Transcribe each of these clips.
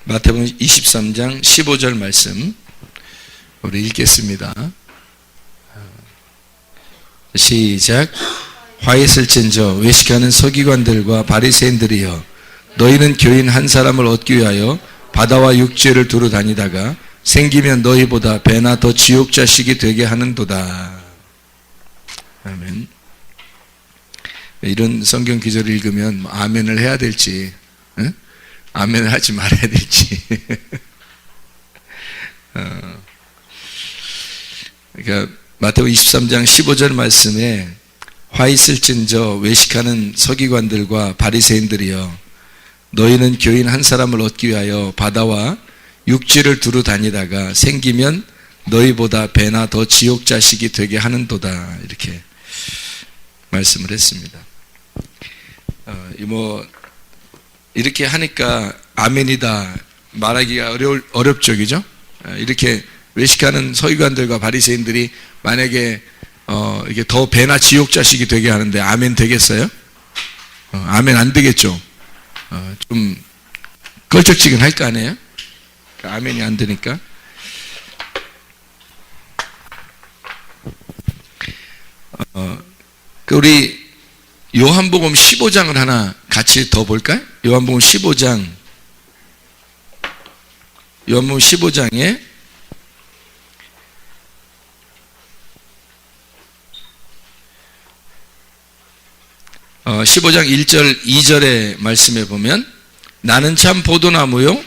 마태복음 23장 15절 말씀 우리 읽겠습니다. 시작. 화 있을진저 외식하는 서기관들과 바리새인들이여, 너희는 교인 한 사람을 얻기 위하여 바다와 육지를 두루 다니다가 생기면 너희보다 배나 더 지옥 자식이 되게 하는도다. 아멘. 이런 성경 기절을 읽으면 아멘을 해야 될지, 응? 아멘을 하지 말아야 될지. 그러니까 마태복음 23장 15절 말씀에 화 있을진저 외식하는 서기관들과 바리새인들이여, 너희는 교인 한 사람을 얻기 위하여 바다와 육지를 두루 다니다가 생기면 너희보다 배나 더 지옥 자식이 되게 하는도다. 이렇게 말씀을 했습니다. 이렇게 하니까 아멘이다 말하기가 어렵죠, 그죠? 이렇게 외식하는 서기관들과 바리새인들이 만약에 이게 더 배나 지옥 자식이 되게 하는데 아멘 되겠어요? 아멘 안 되겠죠. 좀 걸쩍지근할 거 아니에요? 아멘이 안 되니까. 우리 요한복음 15장을 하나 같이 더 볼까요? 요한복음 15장. 요한복음 15장에 15장 1절 2절의 말씀에 보면, 나는 참 포도나무요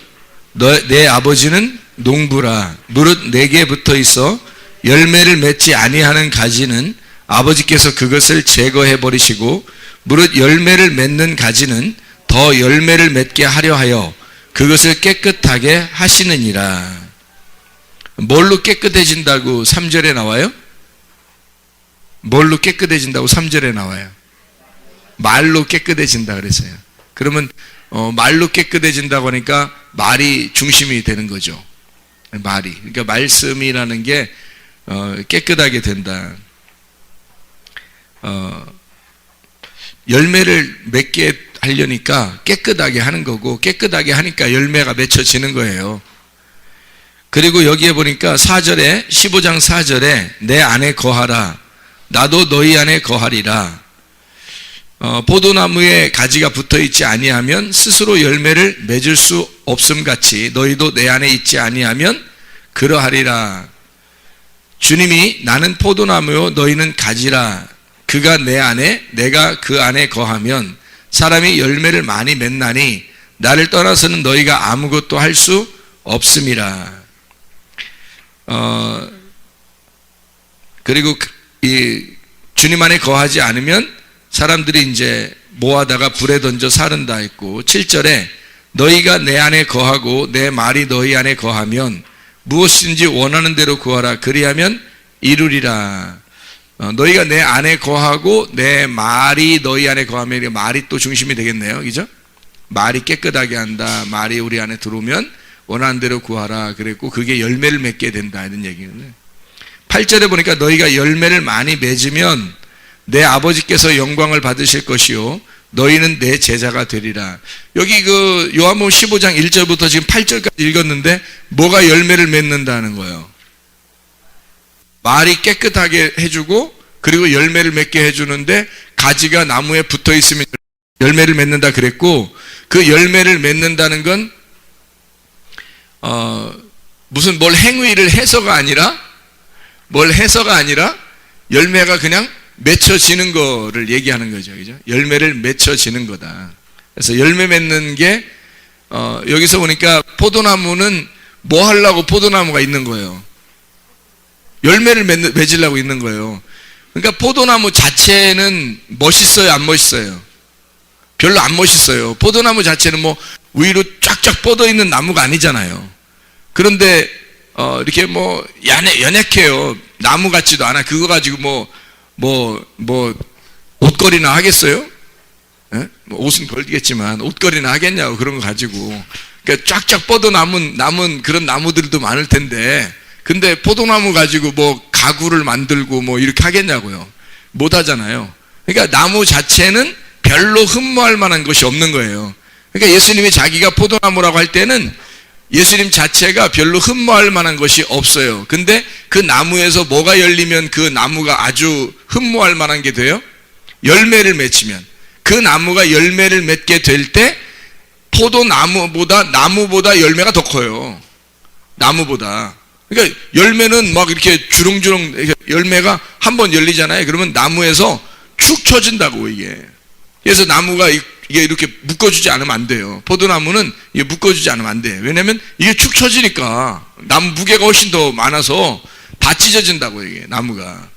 내 아버지는 농부라. 무릇 내게 붙어 있어 열매를 맺지 아니하는 가지는 아버지께서 그것을 제거해 버리시고, 무릇 열매를 맺는 가지는 더 열매를 맺게 하려 하여 그것을 깨끗하게 하시느니라. 뭘로 깨끗해진다고 3절에 나와요? 뭘로 깨끗해진다고 3절에 나와요? 말로 깨끗해진다 그랬어요. 그러면 말로 깨끗해진다고 하니까 말이 중심이 되는 거죠. 말이. 그러니까 말씀이라는 게 깨끗하게 된다. 열매를 맺게 하려니까 깨끗하게 하는 거고, 깨끗하게 하니까 열매가 맺혀지는 거예요. 그리고 여기에 보니까 4절에 15장 4절에 내 안에 거하라 나도 너희 안에 거하리라. 포도나무에 가지가 붙어있지 아니하면 스스로 열매를 맺을 수 없음 같이 너희도 내 안에 있지 아니하면 그러하리라. 주님이 나는 포도나무요 너희는 가지라. 그가 내 안에 내가 그 안에 거하면 사람이 열매를 많이 맺나니 나를 떠나서는 너희가 아무것도 할 수 없음이라. 그리고 이 주님 안에 거하지 않으면 사람들이 이제 모아다가 불에 던져 사른다 했고, 7절에 너희가 내 안에 거하고 내 말이 너희 안에 거하면 무엇인지 원하는 대로 구하라. 그리하면 이루리라. 너희가 내 안에 거하고 내 말이 너희 안에 거하면, 말이 또 중심이 되겠네요, 그죠? 말이 깨끗하게 한다. 말이 우리 안에 들어오면 원하는 대로 구하라 그랬고, 그게 열매를 맺게 된다 이런 얘기거든요. 8절에 보니까 너희가 열매를 많이 맺으면 내 아버지께서 영광을 받으실 것이요 너희는 내 제자가 되리라. 여기 그 요한복음 15장 1절부터 지금 8절까지 읽었는데 뭐가 열매를 맺는다는 거예요? 말이 깨끗하게 해주고, 그리고 열매를 맺게 해주는데, 가지가 나무에 붙어 있으면 열매를 맺는다 그랬고, 그 열매를 맺는다는 건 무슨 뭘 행위를 해서가 아니라 열매가 그냥 맺혀지는 거를 얘기하는 거죠, 그죠? 열매를 맺혀지는 거다. 그래서 열매 맺는 게 여기서 보니까 포도나무는 뭐 하려고 포도나무가 있는 거예요? 열매를 맺으려고 있는 거예요. 그러니까 포도나무 자체는 멋있어요, 안 멋있어요? 별로 안 멋있어요. 포도나무 자체는 뭐 위로 쫙쫙 뻗어 있는 나무가 아니잖아요. 그런데 이렇게 뭐 연약해요. 나무 같지도 않아. 그거 가지고 옷걸이나 하겠어요? 옷은 걸리겠지만 옷걸이나 하겠냐고, 그런 거 가지고. 그러니까 쫙쫙 뻗어 남은 그런 나무들도 많을 텐데, 근데 포도나무 가지고 뭐 가구를 만들고 뭐 이렇게 하겠냐고요. 못 하잖아요. 그러니까 나무 자체는 별로 흠모할 만한 것이 없는 거예요. 그러니까 예수님이 자기가 포도나무라고 할 때는 예수님 자체가 별로 흠모할 만한 것이 없어요. 근데 그 나무에서 뭐가 열리면 그 나무가 아주 흠모할 만한 게 돼요? 열매를 맺히면. 그 나무가 열매를 맺게 될 때 나무보다 열매가 더 커요. 나무보다. 그러니까 열매는 막 이렇게 주렁주렁 열매가 한번 열리잖아요. 그러면 나무에서 축 처진다고 이게. 그래서 나무가 이게 이렇게 묶어주지 않으면 안 돼요. 포도나무는 이게 묶어주지 않으면 안 돼요. 왜냐면 이게 축 처지니까 나무 무게가 훨씬 더 많아서 다 찢어진다고 이게 나무가.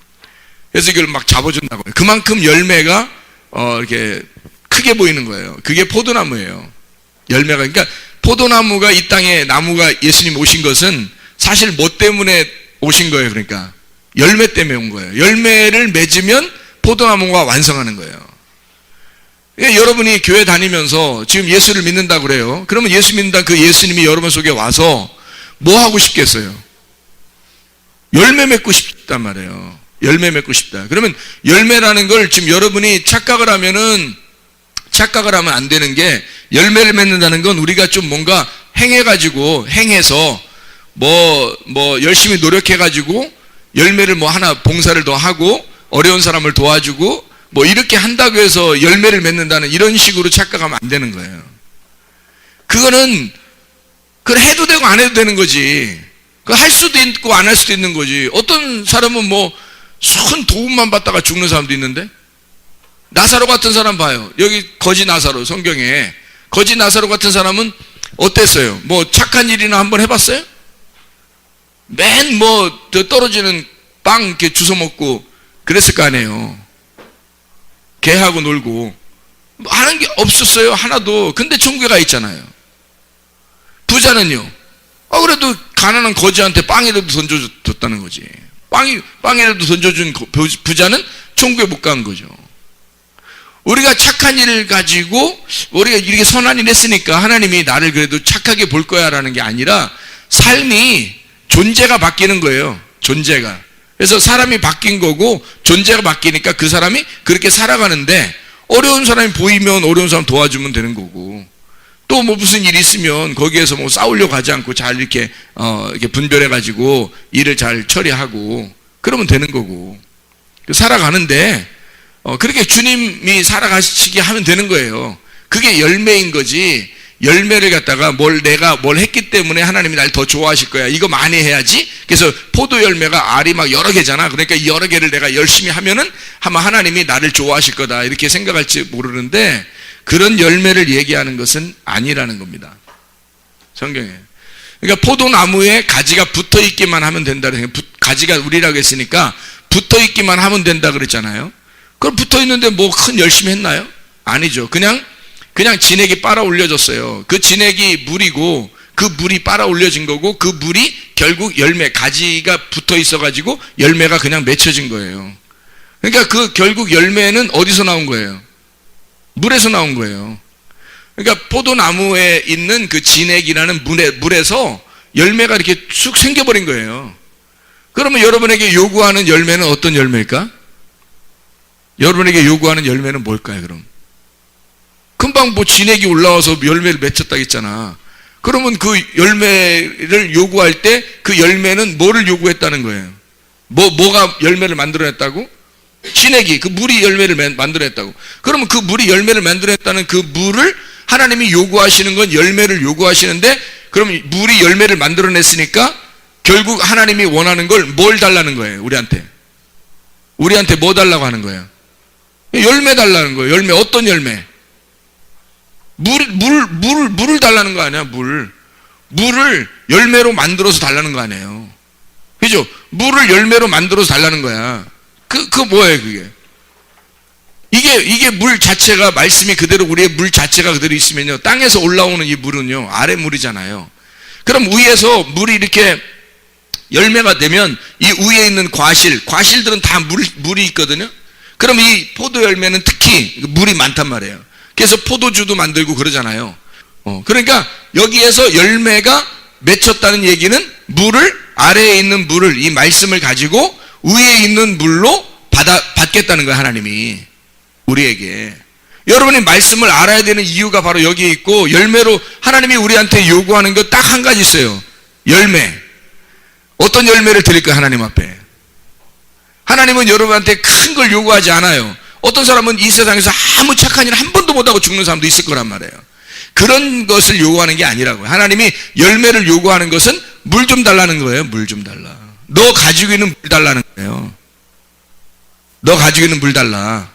그래서 이걸 막 잡아준다고. 그만큼 열매가 이렇게 크게 보이는 거예요. 그게 포도나무예요. 열매가. 그러니까 포도나무가 이 땅에 나무가 예수님 오신 것은 사실 뭐 때문에 오신 거예요? 그러니까 열매 때문에 온 거예요. 열매를 맺으면 포도나무가 완성하는 거예요. 여러분이 교회 다니면서 지금 예수를 믿는다고 그래요. 그러면 예수 믿는다 그 예수님이 여러분 속에 와서 뭐 하고 싶겠어요? 열매 맺고 싶단 말이에요. 열매 맺고 싶다. 그러면 열매라는 걸 지금 여러분이 착각을 하면 안 되는 게, 열매를 맺는다는 건 우리가 좀 뭔가 행해서 뭐 열심히 노력해가지고 열매를 뭐 하나 봉사를 더 하고 어려운 사람을 도와주고 뭐 이렇게 한다고 해서 열매를 맺는다는 이런 식으로 착각하면 안 되는 거예요. 그거는 해도 되고 안 해도 되는 거지. 할 수도 있고 안 할 수도 있는 거지. 어떤 사람은 뭐 큰 도움만 받다가 죽는 사람도 있는데, 나사로 같은 사람 봐요. 여기 거지 나사로, 성경에 거지 나사로 같은 사람은 어땠어요? 뭐 착한 일이나 한번 해봤어요? 맨 뭐 떨어지는 빵 이렇게 주워 먹고 그랬을 거 아니에요. 개하고 놀고 뭐 하는 게 없었어요, 하나도. 근데 천국에 가 있잖아요. 부자는요, 그래도 가난한 거지한테 빵이라도 던져줬다는 거지. 빵이라도 던져준 부자는 천국에 못 간 거죠. 우리가 착한 일을 가지고 우리가 이렇게 선한 일 했으니까 하나님이 나를 그래도 착하게 볼 거야 라는 게 아니라, 삶이 존재가 바뀌는 거예요. 존재가. 그래서 사람이 바뀐 거고 존재가 바뀌니까 그 사람이 그렇게 살아가는데, 어려운 사람이 보이면 어려운 사람 도와주면 되는 거고, 또 뭐 무슨 일이 있으면 거기에서 뭐 싸우려고 하지 않고 잘 이렇게 분별해 가지고 일을 잘 처리하고 그러면 되는 거고, 살아가는데 그렇게 주님이 살아가시게 하면 되는 거예요. 그게 열매인 거지. 열매를 갖다가 내가 뭘 했기 때문에 하나님이 날 더 좋아하실 거야, 이거 많이 해야지. 그래서 포도 열매가 알이 막 여러 개잖아. 그러니까 이 여러 개를 내가 열심히 하면은 아마 하나님이 나를 좋아하실 거다, 이렇게 생각할지 모르는데, 그런 열매를 얘기하는 것은 아니라는 겁니다, 성경에. 그러니까 포도나무에 가지가 붙어 있기만 하면 된다. 가지가 우리라고 했으니까 붙어 있기만 하면 된다 그랬잖아요. 그럼 붙어 있는데 뭐 큰 열심히 했나요? 아니죠. 그냥 진액이 빨아 올려졌어요. 그 진액이 물이고 그 물이 빨아 올려진 거고, 그 물이 결국 열매, 가지가 붙어 있어 가지고 열매가 그냥 맺혀진 거예요. 그러니까 그 결국 열매는 어디서 나온 거예요? 물에서 나온 거예요. 그러니까 포도나무에 있는 그 진액이라는 물에서 열매가 이렇게 쑥 생겨버린 거예요. 그러면 여러분에게 요구하는 열매는 어떤 열매일까? 여러분에게 요구하는 열매는 뭘까요, 그럼? 금방 뭐 진액이 올라와서 열매를 맺혔다 했잖아. 그러면 그 열매를 요구할 때 그 열매는 뭐를 요구했다는 거예요? 뭐가 열매를 만들어냈다고? 진액이, 그 물이 열매를 만들어냈다고. 그러면 그 물이 열매를 만들어냈다는 그 물을 하나님이 요구하시는 건 열매를 요구하시는데, 그럼 물이 열매를 만들어냈으니까 결국 하나님이 원하는 걸 뭘 달라는 거예요? 우리한테 뭐 달라고 하는 거예요? 열매 달라는 거예요. 열매, 어떤 열매? 물을 달라는 거 아니야, 물을 열매로 만들어서 달라는 거 아니에요. 그죠? 물을 열매로 만들어서 달라는 거야. 그 뭐예요, 그게? 이게 물 자체가, 말씀이 그대로, 우리의 물 자체가 그대로 있으면요, 땅에서 올라오는 이 물은요, 아래 물이잖아요. 그럼 위에서 물이 이렇게 열매가 되면 이 위에 있는 과실들은 다 물이 있거든요. 그럼 이 포도 열매는 특히 물이 많단 말이에요. 그래서 포도주도 만들고 그러잖아요. 그러니까 여기에서 열매가 맺혔다는 얘기는 아래에 있는 물을, 이 말씀을 가지고 위에 있는 물로 받겠다는 거예요, 하나님이 우리에게. 여러분이 말씀을 알아야 되는 이유가 바로 여기에 있고, 열매로 하나님이 우리한테 요구하는 거 딱 한 가지 있어요. 열매. 어떤 열매를 드릴까요? 하나님 앞에. 하나님은 여러분한테 큰 걸 요구하지 않아요. 어떤 사람은 이 세상에서 아무 착한 일 한 번도 못하고 죽는 사람도 있을 거란 말이에요. 그런 것을 요구하는 게 아니라고요. 하나님이 열매를 요구하는 것은 물 좀 달라는 거예요. 물 좀 달라. 너 가지고 있는 물 달라는 거예요. 너 가지고 있는 물 달라.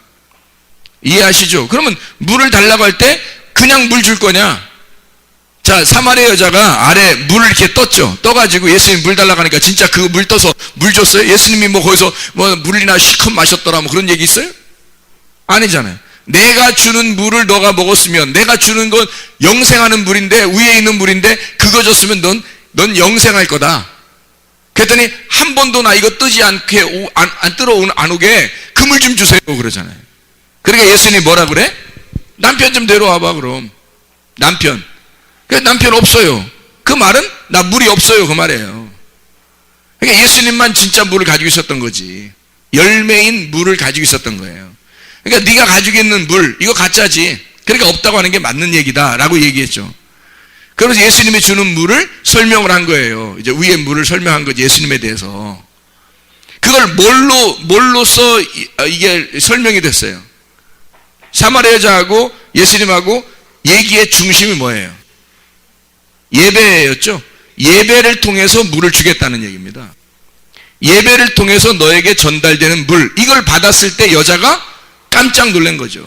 이해하시죠? 그러면 물을 달라고 할 때 그냥 물 줄 거냐? 자, 사마리아 여자가 아래 물을 이렇게 떴죠. 떠가지고 예수님 물 달라고 하니까 진짜 그 물 떠서 물 줬어요? 예수님이 뭐 거기서 뭐 물이나 시컷 마셨더라 뭐 그런 얘기 있어요? 아니잖아요. 내가 주는 물을 너가 먹었으면, 내가 주는 건 영생하는 물인데, 위에 있는 물인데 그거 줬으면 넌 영생할 거다. 그랬더니 한 번도 나 이거 뜨지 않게 안 오게 그 물 좀 주세요 그러잖아요. 그러니까 예수님이 뭐라 그래? 남편 좀 데려와봐. 그럼 남편 없어요. 그 말은 나 물이 없어요 그 말이에요. 그러니까 예수님만 진짜 물을 가지고 있었던 거지. 열매인 물을 가지고 있었던 거예요. 그러니까 네가 가지고 있는 물 이거 가짜지. 그러니까 없다고 하는 게 맞는 얘기다 라고 얘기했죠. 그래서 예수님이 주는 물을 설명을 한 거예요. 이제 위에 물을 설명한 거지, 예수님에 대해서. 그걸 뭘로써 이게 설명이 됐어요? 사마리아 여자하고 예수님하고 얘기의 중심이 뭐예요? 예배였죠. 예배를 통해서 물을 주겠다는 얘기입니다. 예배를 통해서 너에게 전달되는 물, 이걸 받았을 때 여자가 깜짝 놀란 거죠.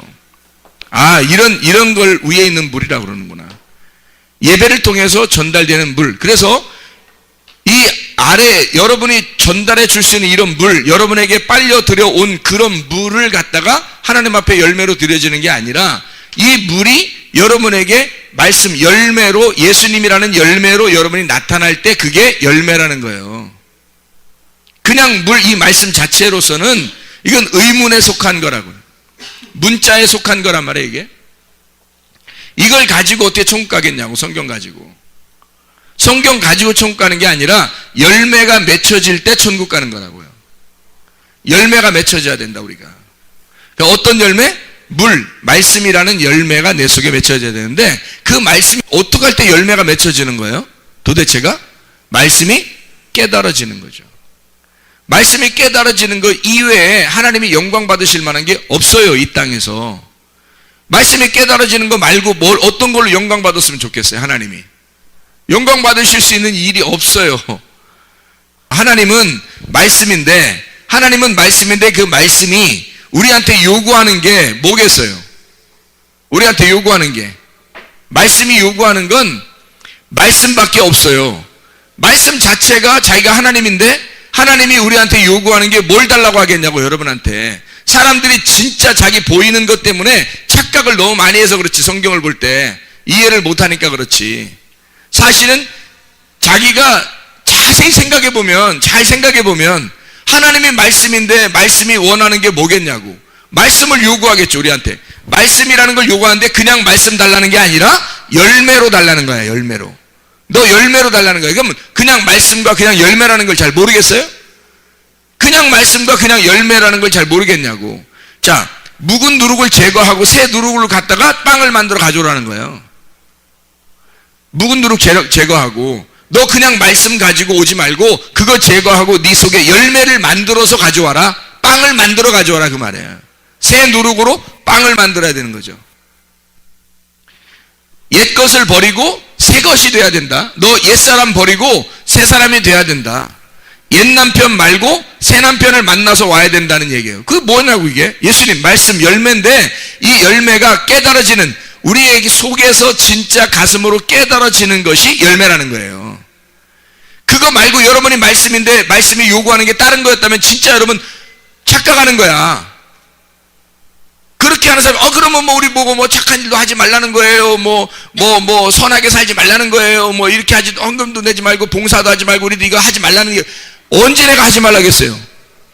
아, 이런 걸 위에 있는 물이라고 그러는구나. 예배를 통해서 전달되는 물. 그래서 이 아래 여러분이 전달해 줄 수 있는 이런 물, 여러분에게 빨려 들여온 그런 물을 갖다가 하나님 앞에 열매로 드려지는 게 아니라, 이 물이 여러분에게 말씀 열매로, 예수님이라는 열매로 여러분이 나타날 때 그게 열매라는 거예요. 그냥 물, 이 말씀 자체로서는 이건 의문에 속한 거라고요. 문자에 속한 거란 말이에요. 이게 이걸 가지고 어떻게 천국 가겠냐고. 성경 가지고 천국 가는 게 아니라 열매가 맺혀질 때 천국 가는 거라고요. 열매가 맺혀져야 된다. 우리가 그러니까 어떤 열매? 물, 말씀이라는 열매가 내 속에 맺혀져야 되는데, 그 말씀이 어떻게 할 때 열매가 맺혀지는 거예요? 도대체가 말씀이 깨달아지는 거죠. 말씀이 깨달아지는 것 이외에 하나님이 영광 받으실 만한 게 없어요. 이 땅에서 말씀이 깨달아지는 거 말고 어떤 걸로 영광 받았으면 좋겠어요? 하나님이 영광 받으실 수 있는 일이 없어요. 하나님은 말씀인데 그 말씀이 우리한테 요구하는 게 뭐겠어요? 우리한테 요구하는 게, 말씀이 요구하는 건 말씀밖에 없어요. 말씀 자체가 자기가 하나님인데, 하나님이 우리한테 요구하는 게 뭘 달라고 하겠냐고. 여러분한테. 사람들이 진짜 자기 보이는 것 때문에 착각을 너무 많이 해서 그렇지. 성경을 볼 때 이해를 못하니까 그렇지. 사실은 자기가 자세히 생각해보면 하나님의 말씀인데, 말씀이 원하는 게 뭐겠냐고. 말씀을 요구하겠죠. 우리한테 말씀이라는 걸 요구하는데, 그냥 말씀 달라는 게 아니라 열매로 달라는 거야. 열매로. 너 열매로 달라는 거야. 그러면 그냥 말씀과 그냥 열매라는 걸 잘 모르겠어요? 그냥 말씀과 그냥 열매라는 걸 잘 모르겠냐고. 자, 묵은 누룩을 제거하고 새 누룩을 갖다가 빵을 만들어 가져오라는 거예요. 묵은 누룩 제거하고, 너 그냥 말씀 가지고 오지 말고 그거 제거하고 네 속에 열매를 만들어서 가져와라. 빵을 만들어 가져와라 그 말이에요. 새 누룩으로 빵을 만들어야 되는 거죠. 옛 것을 버리고 새 것이 돼야 된다. 너 옛사람 버리고 새 사람이 돼야 된다. 옛 남편 말고 새 남편을 만나서 와야 된다는 얘기예요. 그게 뭐냐고. 이게 예수님 말씀 열매인데, 이 열매가 깨달아지는, 우리에게 속에서 진짜 가슴으로 깨달아지는 것이 열매라는 거예요. 그거 말고 여러분이 말씀인데 말씀이 요구하는 게 다른 거였다면 진짜 여러분 착각하는 거야. 그렇게 하는 사람이 그러면 뭐 우리 보고 뭐 착한 일도 하지 말라는 거예요. 뭐 선하게 살지 말라는 거예요. 뭐 이렇게 하지, 헌금도 내지 말고 봉사도 하지 말고 우리도 이거 하지 말라는 게, 언제 내가 하지 말라겠어요?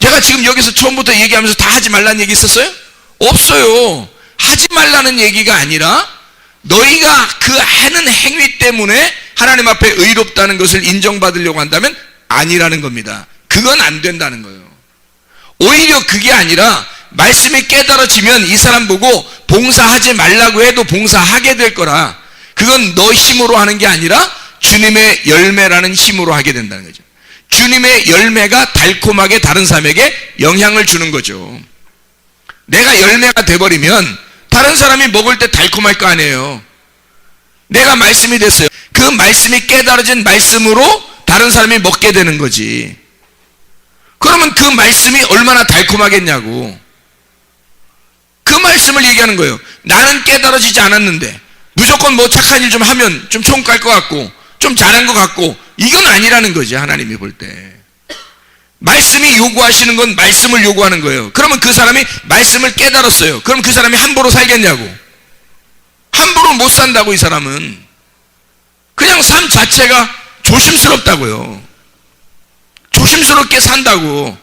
제가 지금 여기서 처음부터 얘기하면서 다 하지 말라는 얘기 있었어요? 없어요. 하지 말라는 얘기가 아니라 너희가 그 하는 행위 때문에 하나님 앞에 의롭다는 것을 인정받으려고 한다면 아니라는 겁니다. 그건 안 된다는 거예요. 오히려 그게 아니라 말씀이 깨달아지면 이 사람 보고 봉사하지 말라고 해도 봉사하게 될 거라. 그건 너 힘으로 하는 게 아니라 주님의 열매라는 힘으로 하게 된다는 거죠. 주님의 열매가 달콤하게 다른 사람에게 영향을 주는 거죠. 내가 열매가 돼버리면 다른 사람이 먹을 때 달콤할 거 아니에요. 내가 말씀이 됐어요. 그 말씀이 깨달아진 말씀으로 다른 사람이 먹게 되는 거지. 그러면 그 말씀이 얼마나 달콤하겠냐고. 그 말씀을 얘기하는 거예요. 나는 깨달아지지 않았는데 무조건 뭐 착한 일 좀 하면 좀 총 깔 것 같고 좀 잘한 것 같고, 이건 아니라는 거지. 하나님이 볼 때 말씀이 요구하시는 건 말씀을 요구하는 거예요. 그러면 그 사람이 말씀을 깨달았어요. 그럼 그 사람이 함부로 살겠냐고. 함부로 못 산다고. 이 사람은 그냥 삶 자체가 조심스럽다고요. 조심스럽게 산다고.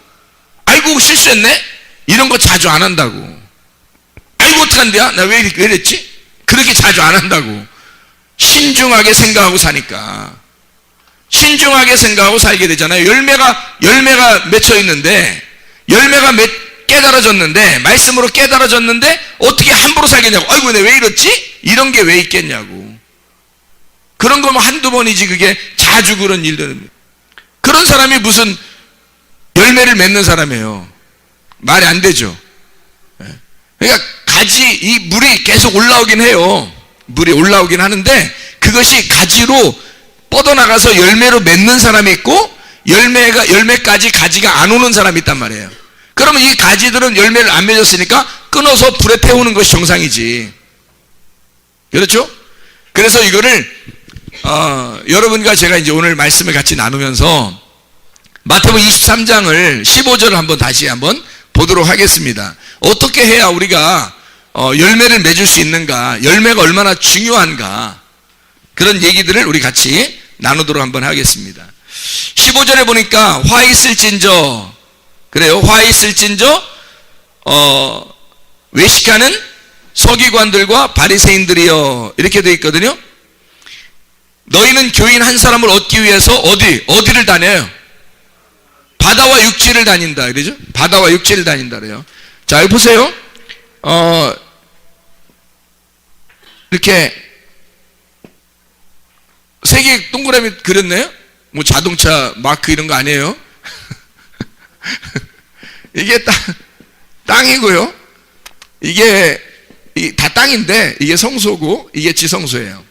아이고 실수했네? 이런 거 자주 안 한다고. 아이고 어떡한데야? 나 왜 이랬지? 그렇게 자주 안 한다고. 신중하게 생각하고 사니까. 신중하게 생각하고 살게 되잖아요. 열매가 맺혀 있는데, 열매가 깨달아졌는데, 말씀으로 깨달아졌는데 어떻게 함부로 살겠냐고. 아이고 내가 왜 이렇지? 이런 게 왜 있겠냐고. 그런 거면 한두 번이지 그게 자주 그런 일들은. 그런 사람이 무슨 열매를 맺는 사람이에요. 말이 안 되죠. 그러니까 이 물이 계속 올라오긴 해요. 물이 올라오긴 하는데 그것이 가지로 뻗어나가서 열매로 맺는 사람이 있고, 열매까지 가지가 안 오는 사람이 있단 말이에요. 그러면 이 가지들은 열매를 안 맺었으니까 끊어서 불에 태우는 것이 정상이지. 그렇죠? 그래서 이거를 여러분과 제가 이제 오늘 말씀을 같이 나누면서 마태복음 23장을 15절을 한번 다시 한번 보도록 하겠습니다. 어떻게 해야 우리가 열매를 맺을 수 있는가, 열매가 얼마나 중요한가, 그런 얘기들을 우리 같이 나누도록 한번 하겠습니다. 15절에 보니까 화 있을진저, 그래요. 화 있을진저 외식하는 서기관들과 바리새인들이여, 이렇게 되어 있거든요. 너희는 교인 한 사람을 얻기 위해서 어디를 다녀요? 바다와 육지를 다닌다, 그러죠? 바다와 육지를 다닌다 그래요. 자, 여기 보세요. 이렇게 세 개 동그라미 그렸네요. 뭐 자동차 마크 이런 거 아니에요. 이게 땅이고요. 이게 다 땅인데 이게 성소고 이게 지성소예요.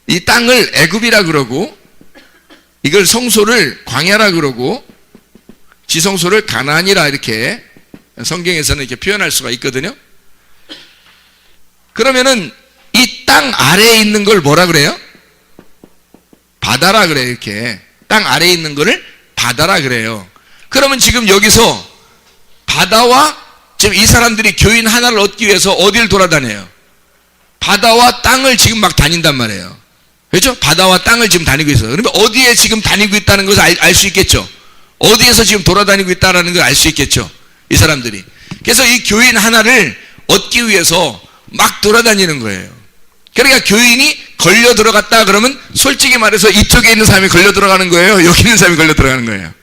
이 땅을 애굽이라 그러고, 이걸 성소를 광야라 그러고, 지성소를 가나안이라 이렇게 성경에서는 이렇게 표현할 수가 있거든요. 그러면은 이 땅 아래에 있는 걸 뭐라 그래요? 바다라 그래요. 이렇게 땅 아래에 있는 거를 바다라 그래요. 그러면 지금 여기서 바다와, 지금 이 사람들이 교인 하나를 얻기 위해서 어디를 돌아다녀요? 바다와 땅을 지금 막 다닌단 말이에요. 그렇죠? 바다와 땅을 지금 다니고 있어요. 그러면 어디에 지금 다니고 있다는 것을 알 수 있겠죠? 어디에서 지금 돌아다니고 있다는 걸 알 수 있겠죠? 이 사람들이. 그래서 이 교인 하나를 얻기 위해서 막 돌아다니는 거예요. 그러니까 교인이 걸려 들어갔다 그러면 솔직히 말해서 이쪽에 있는 사람이 걸려 들어가는 거예요? 여기 있는 사람이 걸려 들어가는 거예요?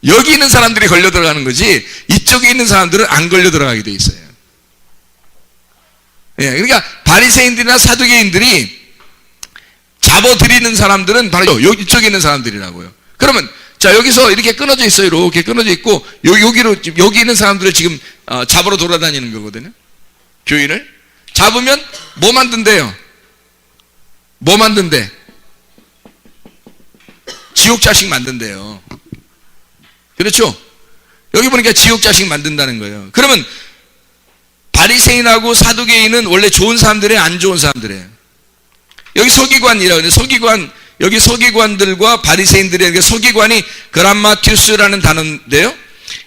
여기 있는 사람들이 걸려 들어가는 거지, 이쪽에 있는 사람들은 안 걸려 들어가게 돼 있어요. 예, 그러니까 바리새인들이나 사두개인들이 잡아들이는 사람들은 바로 이쪽에 있는 사람들이라고요. 그러면 자, 여기서 이렇게 끊어져 있어요. 이렇게 끊어져 있고 여기 있는 사람들을 지금 잡으러 돌아다니는 거거든요. 교인을 잡으면 뭐 만든대요? 뭐 만든대? 지옥 자식 만든대요. 그렇죠? 여기 보니까 지옥 자식 만든다는 거예요. 그러면 바리새인하고 사두개인은 원래 좋은 사람들이에요, 안 좋은 사람들이에요? 여기 서기관이라고 해요. 여기 서기관들과 바리새인들에게, 서기관이 그람마티우스라는 단어인데요,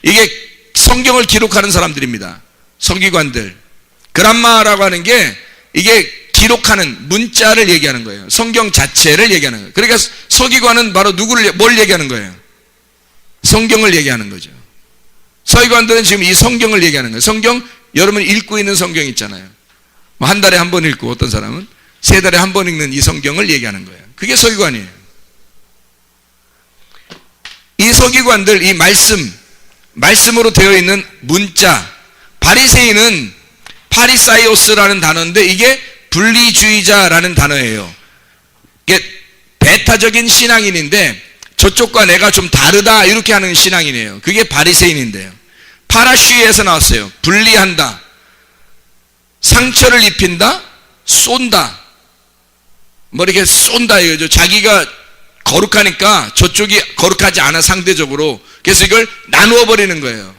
이게 성경을 기록하는 사람들입니다. 서기관들. 그람마라고 하는 게 이게 기록하는 문자를 얘기하는 거예요. 성경 자체를 얘기하는 거예요. 그러니까 서기관은 바로 뭘 얘기하는 거예요? 성경을 얘기하는 거죠. 서기관들은 지금 이 성경을 얘기하는 거예요. 성경, 여러분 읽고 있는 성경 있잖아요. 뭐 한 달에 한 번 읽고, 어떤 사람은 3달에 한 번 읽는 이 성경을 얘기하는 거예요. 그게 서기관이에요. 이 서기관들, 이 말씀으로 되어 있는 문자, 바리새인은 파리사이오스라는 단어인데 이게 분리주의자라는 단어예요. 이게 배타적인 신앙인인데 저쪽과 내가 좀 다르다 이렇게 하는 신앙이네요. 그게 바리새인인데요. 파라쉬에서 나왔어요. 분리한다, 상처를 입힌다, 쏜다. 뭐 이렇게 쏜다 이거죠. 자기가 거룩하니까 저쪽이 거룩하지 않아 상대적으로. 그래서 이걸 나누어 버리는 거예요.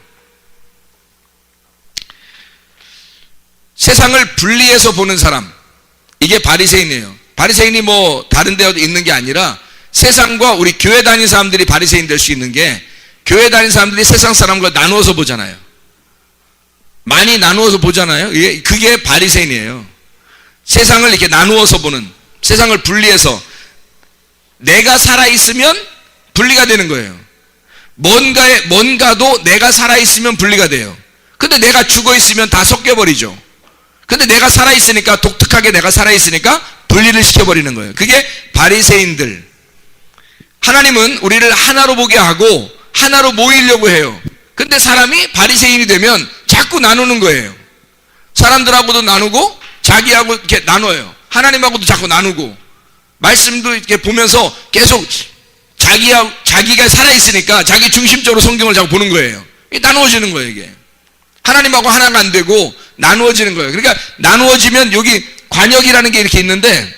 세상을 분리해서 보는 사람, 이게 바리새인이에요. 바리새인이 뭐 다른 데 있는 게 아니라 세상과 우리 교회 다니는 사람들이 바리새인 될 수 있는 게, 교회 다니는 사람들이 세상 사람과 나누어서 보잖아요. 많이 나누어서 보잖아요. 그게 바리새인이에요. 세상을 이렇게 나누어서 보는, 세상을 분리해서 내가 살아있으면 분리가 되는 거예요. 뭔가도 내가 살아있으면 분리가 돼요. 근데 내가 죽어있으면 다 섞여버리죠. 근데 내가 살아있으니까, 독특하게 내가 살아있으니까 분리를 시켜버리는 거예요. 그게 바리새인들. 하나님은 우리를 하나로 보게 하고 하나로 모이려고 해요. 근데 사람이 바리새인이 되면 자꾸 나누는 거예요. 사람들하고도 나누고 자기하고 이렇게 나눠요. 하나님하고도 자꾸 나누고, 말씀도 이렇게 보면서 계속 자기가 살아있으니까 자기 중심적으로 성경을 자꾸 보는 거예요. 나누어지는 거예요. 이게 하나님하고 하나가 안 되고 나누어지는 거예요. 그러니까 나누어지면 여기 관역이라는 게 이렇게 있는데,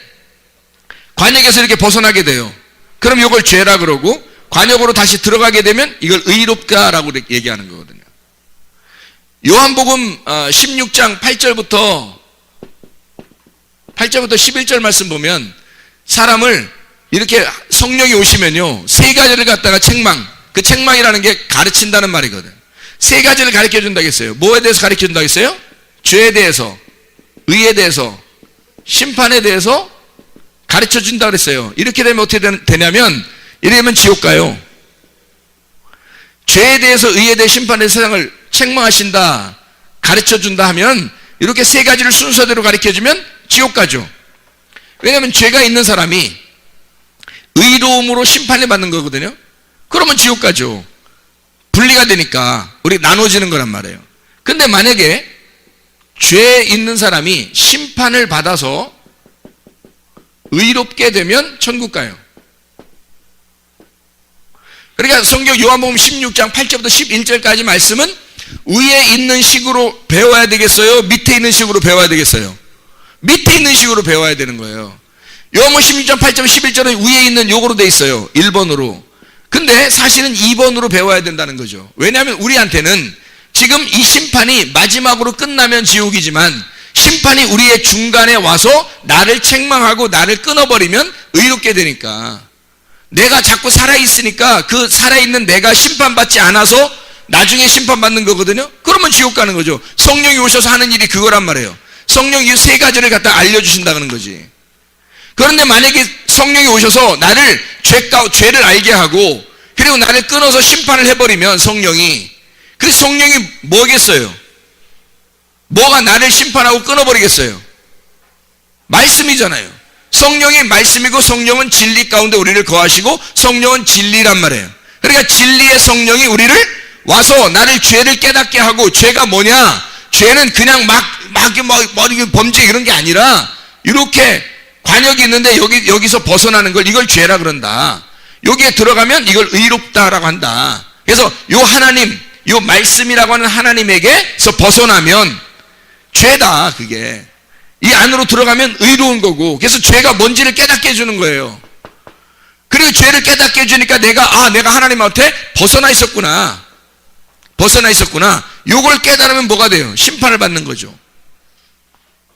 관역에서 이렇게 벗어나게 돼요. 그럼 이걸 죄라 그러고, 관역으로 다시 들어가게 되면 이걸 의롭다라고 얘기하는 거거든요. 요한복음 16장 8절부터 11절 말씀 보면, 사람을 이렇게 성령이 오시면요, 세 가지를 갖다가 그 책망이라는 게 가르친다는 말이거든. 세 가지를 가르쳐 준다고 했어요. 뭐에 대해서 가르쳐 준다고 했어요? 죄에 대해서, 의에 대해서, 심판에 대해서 가르쳐 준다고 그랬어요. 이렇게 되면 어떻게 되냐면, 이러면 지옥 가요. 죄에 대해서, 의에 대해, 심판에 대해서 세상을 책망하신다, 가르쳐 준다 하면, 이렇게 세 가지를 순서대로 가르쳐 주면 지옥 가죠. 왜냐하면 죄가 있는 사람이 의로움으로 심판을 받는 거거든요. 그러면 지옥 가죠. 분리가 되니까 우리 나눠지는 거란 말이에요. 근데 만약에 죄 있는 사람이 심판을 받아서 의롭게 되면 천국 가요. 그러니까 성경 요한복음 16장 8절부터 11절까지 말씀은 위에 있는 식으로 배워야 되겠어요? 밑에 있는 식으로 배워야 되겠어요? 밑에 있는 식으로 배워야 되는 거예요. 요한복음 16장 8절 11절은 위에 있는 요거로 돼 있어요. 1번으로. 근데 사실은 2번으로 배워야 된다는 거죠. 왜냐하면 우리한테는 지금 이 심판이 마지막으로 끝나면 지옥이지만, 심판이 우리의 중간에 와서 나를 책망하고 나를 끊어버리면 의롭게 되니까, 내가 자꾸 살아있으니까 그 살아있는 내가 심판받지 않아서 나중에 심판받는 거거든요. 그러면 지옥 가는 거죠. 성령이 오셔서 하는 일이 그거란 말이에요. 성령이 이 세 가지를 갖다 알려주신다는 거지. 그런데 만약에 성령이 오셔서 나를 죄를 알게 하고, 그리고 나를 끊어서 심판을 해버리면 성령이, 그래서 성령이 뭐겠어요? 뭐가 나를 심판하고 끊어버리겠어요? 말씀이잖아요. 성령이 말씀이고, 성령은 진리 가운데 우리를 거하시고, 성령은 진리란 말이에요. 그러니까 진리의 성령이 우리를 와서 나를 죄를 깨닫게 하고, 죄가 뭐냐? 죄는 그냥 막 범죄 이런 게 아니라, 이렇게 관역이 있는데 여기서 벗어나는 걸, 이걸 죄라 그런다. 여기에 들어가면 이걸 의롭다라고 한다. 그래서 요 하나님, 요 말씀이라고 하는 하나님에게서 벗어나면 죄다. 그게 이 안으로 들어가면 의로운 거고, 그래서 죄가 뭔지를 깨닫게 해주는 거예요. 그리고 죄를 깨닫게 해주니까 내가 하나님한테 벗어나 있었구나. 요걸 깨달으면 뭐가 돼요? 심판을 받는 거죠.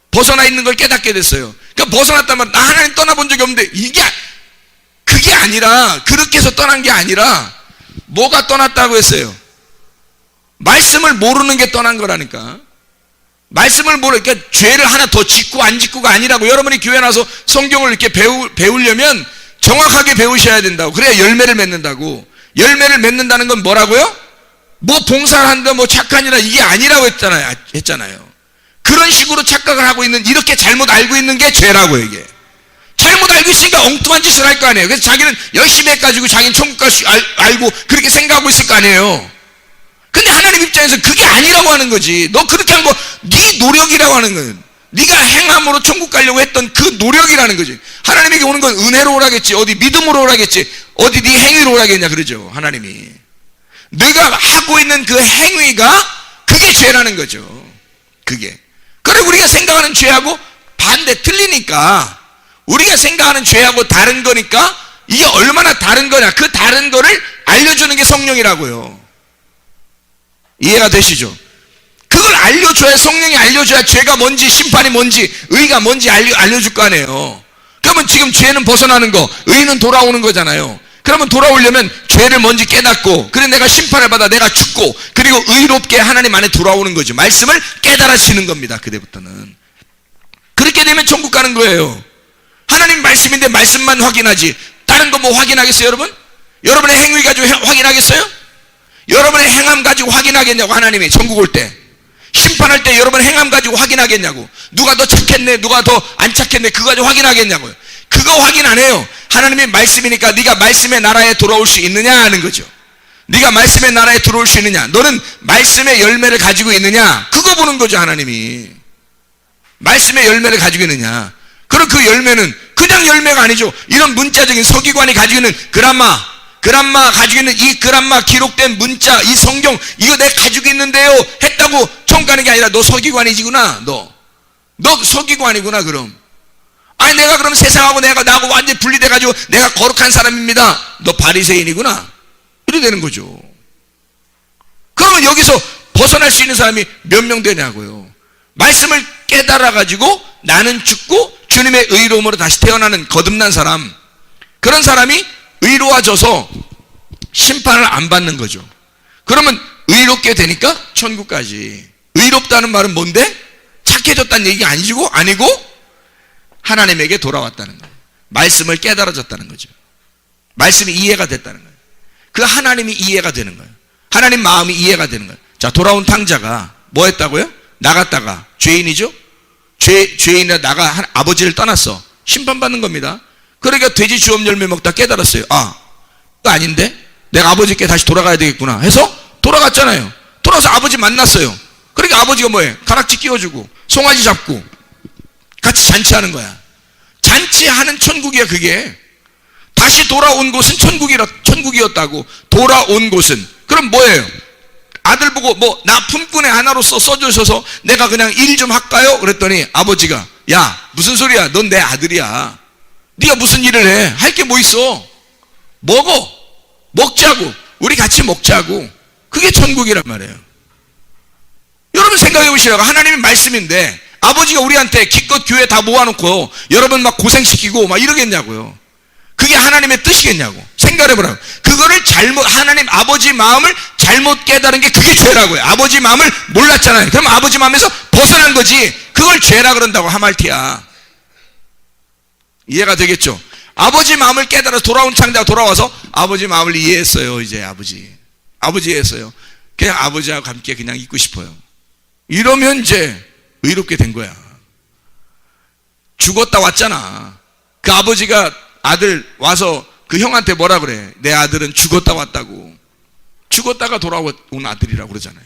벗어나 있는 걸 깨닫게 됐어요. 그러니까 벗어났다면, 나 하나님 떠나본 적이 없는데, 그게 아니라, 그렇게 해서 떠난 게 아니라, 뭐가 떠났다고 했어요? 말씀을 모르는 게 떠난 거라니까. 말씀을 그러니까 죄를 하나 더 짓고 안 짓고가 아니라고. 여러분이 교회 나서 성경을 이렇게 배우려면 정확하게 배우셔야 된다고. 그래야 열매를 맺는다고. 열매를 맺는다는 건 뭐라고요? 뭐 봉사를 한다, 뭐 착한이라, 이게 아니라고 했잖아요. 그런 식으로 착각을 하고 있는, 이렇게 잘못 알고 있는 게 죄라고. 이게 잘못 알고 있으니까 엉뚱한 짓을 할 거 아니에요. 그래서 자기는 열심히 해가지고 자기는 천국 갈 수 알고 그렇게 생각하고 있을 거 아니에요. 근데 하나님 입장에서 그게 아니라고 하는 거지. 너 그렇게 한 거 네 노력이라고 하는 거예요. 네가 행함으로 천국 가려고 했던 그 노력이라는 거지. 하나님에게 오는 건 은혜로 오라겠지, 어디 믿음으로 오라겠지, 어디 네 행위로 오라겠냐 그러죠. 하나님이 네가 하고 있는 그 행위가 그게 죄라는 거죠. 그게. 그래 우리가 생각하는 죄하고 반대 틀리니까, 우리가 생각하는 죄하고 다른 거니까 이게 얼마나 다른 거냐, 그 다른 거를 알려주는 게 성령이라고요. 이해가 되시죠? 그걸 알려줘야, 성령이 알려줘야 죄가 뭔지, 심판이 뭔지, 의가 뭔지 알려줄 거 아니에요. 그러면 지금 죄는 벗어나는 거, 의는 돌아오는 거잖아요. 그러면 돌아오려면 죄를 먼저 깨닫고, 그래 내가 심판을 받아 내가 죽고, 그리고 의롭게 하나님 안에 돌아오는 거죠. 말씀을 깨달아지는 겁니다. 그때부터는. 그렇게 되면 천국 가는 거예요. 하나님 말씀인데 말씀만 확인하지 다른 거 뭐 확인하겠어요? 여러분? 여러분의 행위 가지고 확인하겠어요? 여러분의 행함 가지고 확인하겠냐고. 하나님이 천국 올 때 심판할 때 여러분 행함 가지고 확인하겠냐고. 누가 더 착했네, 누가 더 안 착했네, 그거 가지고 확인하겠냐고요. 그거 확인 안 해요. 하나님의 말씀이니까 네가 말씀의 나라에 돌아올 수 있느냐 하는 거죠. 네가 말씀의 나라에 들어올 수 있느냐, 너는 말씀의 열매를 가지고 있느냐, 그거 보는 거죠. 하나님이 말씀의 열매를 가지고 있느냐. 그럼 그 열매는 그냥 열매가 아니죠. 이런 문자적인 서기관이 가지고 있는 그람마 가지고 있는 이 그람마 기록된 문자, 이 성경, 이거 내가 가지고 있는데요 했다고 천국 가는 게 아니라 너 서기관이지구나. 너 서기관이구나. 그럼 아니 내가 그럼 세상하고 나하고 완전히 분리돼가지고 내가 거룩한 사람입니다. 너 바리새인이구나. 이래 되는 거죠. 그러면 여기서 벗어날 수 있는 사람이 몇 명 되냐고요. 말씀을 깨달아가지고 나는 죽고 주님의 의로움으로 다시 태어나는 거듭난 사람, 그런 사람이 의로워져서 심판을 안 받는 거죠. 그러면 의롭게 되니까 천국까지. 의롭다는 말은 뭔데? 착해졌다는 얘기가 아니고 하나님에게 돌아왔다는 거예요. 말씀을 깨달아졌다는 거죠. 말씀이 이해가 됐다는 거예요. 그 하나님이 이해가 되는 거예요. 하나님 마음이 이해가 되는 거예요. 자, 돌아온 탕자가 뭐 했다고요? 나갔다가 죄인이죠? 죄인이라 나가 아버지를 떠났어. 심판받는 겁니다. 그러니까 돼지 주업 열매 먹다 깨달았어요. 아, 그거 아닌데? 내가 아버지께 다시 돌아가야 되겠구나 해서 돌아갔잖아요. 돌아서 아버지 만났어요. 그러니까 아버지가 뭐해? 가락지 끼워주고 송아지 잡고 같이 잔치하는 거야. 잔치하는 천국이야. 그게 다시 돌아온 곳은 천국이었다고. 돌아온 곳은. 그럼 뭐예요? 아들 보고 뭐 나 품꾼의 하나로서 써주셔서 내가 그냥 일 좀 할까요? 그랬더니 아버지가 야 무슨 소리야, 넌 내 아들이야. 네가 무슨 일을 해? 할 게 뭐 있어? 먹자고. 우리 같이 먹자고. 그게 천국이란 말이에요. 여러분 생각해 보시라고. 하나님의 말씀인데 아버지가 우리한테 기껏 교회 다 모아놓고 여러분 막 고생시키고 막 이러겠냐고요. 그게 하나님의 뜻이겠냐고. 생각해보라고. 그거를 하나님 아버지 마음을 잘못 깨달은 게 그게 죄라고요. 아버지 마음을 몰랐잖아요. 그럼 아버지 마음에서 벗어난 거지. 그걸 죄라 그런다고. 하말티야. 이해가 되겠죠? 아버지 마음을 깨달아서 돌아온 창자가 돌아와서 아버지 마음을 이해했어요. 이제 아버지 이해했어요. 그냥 아버지하고 함께 그냥 있고 싶어요. 이러면 이제 의롭게 된 거야. 죽었다 왔잖아. 그 아버지가 아들 와서 그 형한테 뭐라 그래? 내 아들은 죽었다 왔다고. 죽었다가 돌아온 아들이라고 그러잖아요.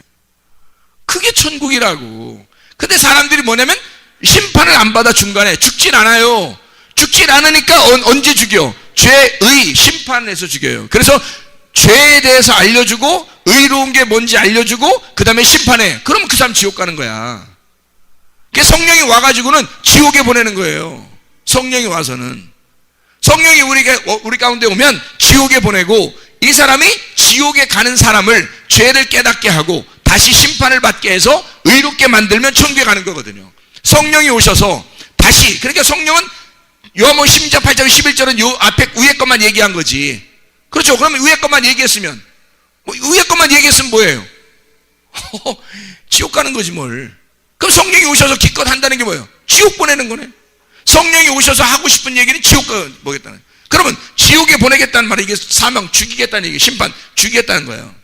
그게 천국이라고. 근데 사람들이 뭐냐면 심판을 안 받아. 중간에 죽진 않아요. 죽진 않으니까 언제 죽여? 죄의 심판에서 죽여요. 그래서 죄에 대해서 알려주고 의로운 게 뭔지 알려주고 그 다음에 심판해. 그러면 그 사람 지옥 가는 거야. 성령이 와가지고는 지옥에 보내는 거예요. 성령이 와서는. 성령이 우리 가운데 오면 지옥에 보내고, 이 사람이 지옥에 가는 사람을 죄를 깨닫게 하고 다시 심판을 받게 해서 의롭게 만들면 천국에 가는 거거든요. 성령이 오셔서 다시. 그러니까 성령은 요한복음 12장 8장 11절은 요 앞에 위에 것만 얘기한 거지. 그렇죠? 그러면 위에 것만 얘기했으면 뭐예요? 지옥 가는 거지 뭘. 그럼 성령이 오셔서 기껏 한다는 게 뭐예요? 지옥 보내는 거네. 성령이 오셔서 하고 싶은 얘기는 지옥 보겠다는. 그러면 지옥에 보내겠다는 말은 이게 사망 죽이겠다는 얘기, 심판 죽이겠다는 거예요.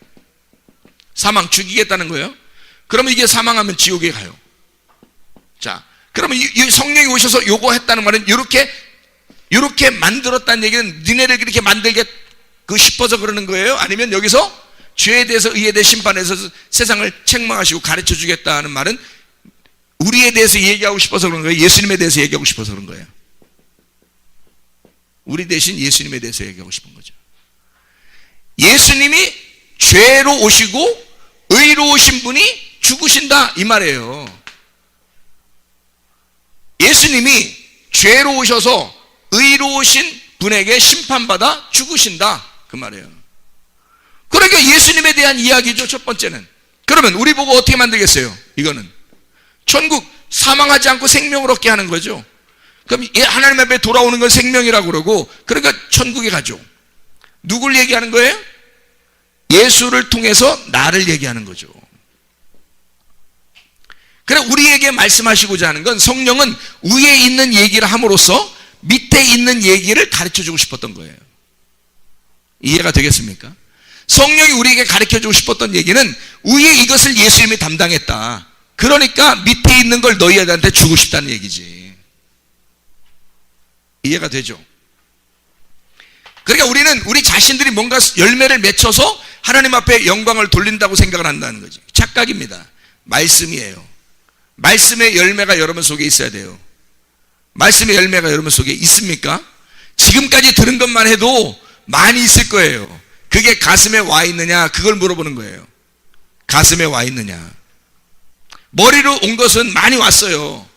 사망 죽이겠다는 거예요. 그러면 이게 사망하면 지옥에 가요. 자, 그러면 이 성령이 오셔서 요거 했다는 말은 요렇게 만들었다는 얘기는 니네를 그렇게 만들게 싶어서 그러는 거예요? 아니면 여기서 죄에 대해서 의에 대해 심판해서 세상을 책망하시고 가르쳐 주겠다는 말은 우리에 대해서 얘기하고 싶어서 그런 거예요? 예수님에 대해서 얘기하고 싶어서 그런 거예요? 우리 대신 예수님에 대해서 얘기하고 싶은 거죠. 예수님이 죄로 오시고 의로 오신 분이 죽으신다 이 말이에요. 예수님이 죄로 오셔서 의로 오신 분에게 심판받아 죽으신다 그 말이에요. 그러니까 예수님에 대한 이야기죠. 첫 번째는. 그러면 우리 보고 어떻게 만들겠어요? 이거는 천국 사망하지 않고 생명을 얻게 하는 거죠. 그럼 하나님 앞에 돌아오는 건 생명이라고 그러고, 그러니까 천국에 가죠. 누굴 얘기하는 거예요? 예수를 통해서 나를 얘기하는 거죠. 그래, 우리에게 말씀하시고자 하는 건 성령은 위에 있는 얘기를 함으로써 밑에 있는 얘기를 가르쳐 주고 싶었던 거예요. 이해가 되겠습니까? 성령이 우리에게 가르쳐 주고 싶었던 얘기는 위에 이것을 예수님이 담당했다. 그러니까 밑에 있는 걸 너희들한테 주고 싶다는 얘기지. 이해가 되죠? 그러니까 우리는 우리 자신들이 뭔가 열매를 맺혀서 하나님 앞에 영광을 돌린다고 생각을 한다는 거지. 착각입니다. 말씀이에요. 말씀의 열매가 여러분 속에 있어야 돼요. 말씀의 열매가 여러분 속에 있습니까? 지금까지 들은 것만 해도 많이 있을 거예요. 그게 가슴에 와 있느냐, 그걸 물어보는 거예요. 가슴에 와 있느냐. 머리로 온 것은 많이 왔어요.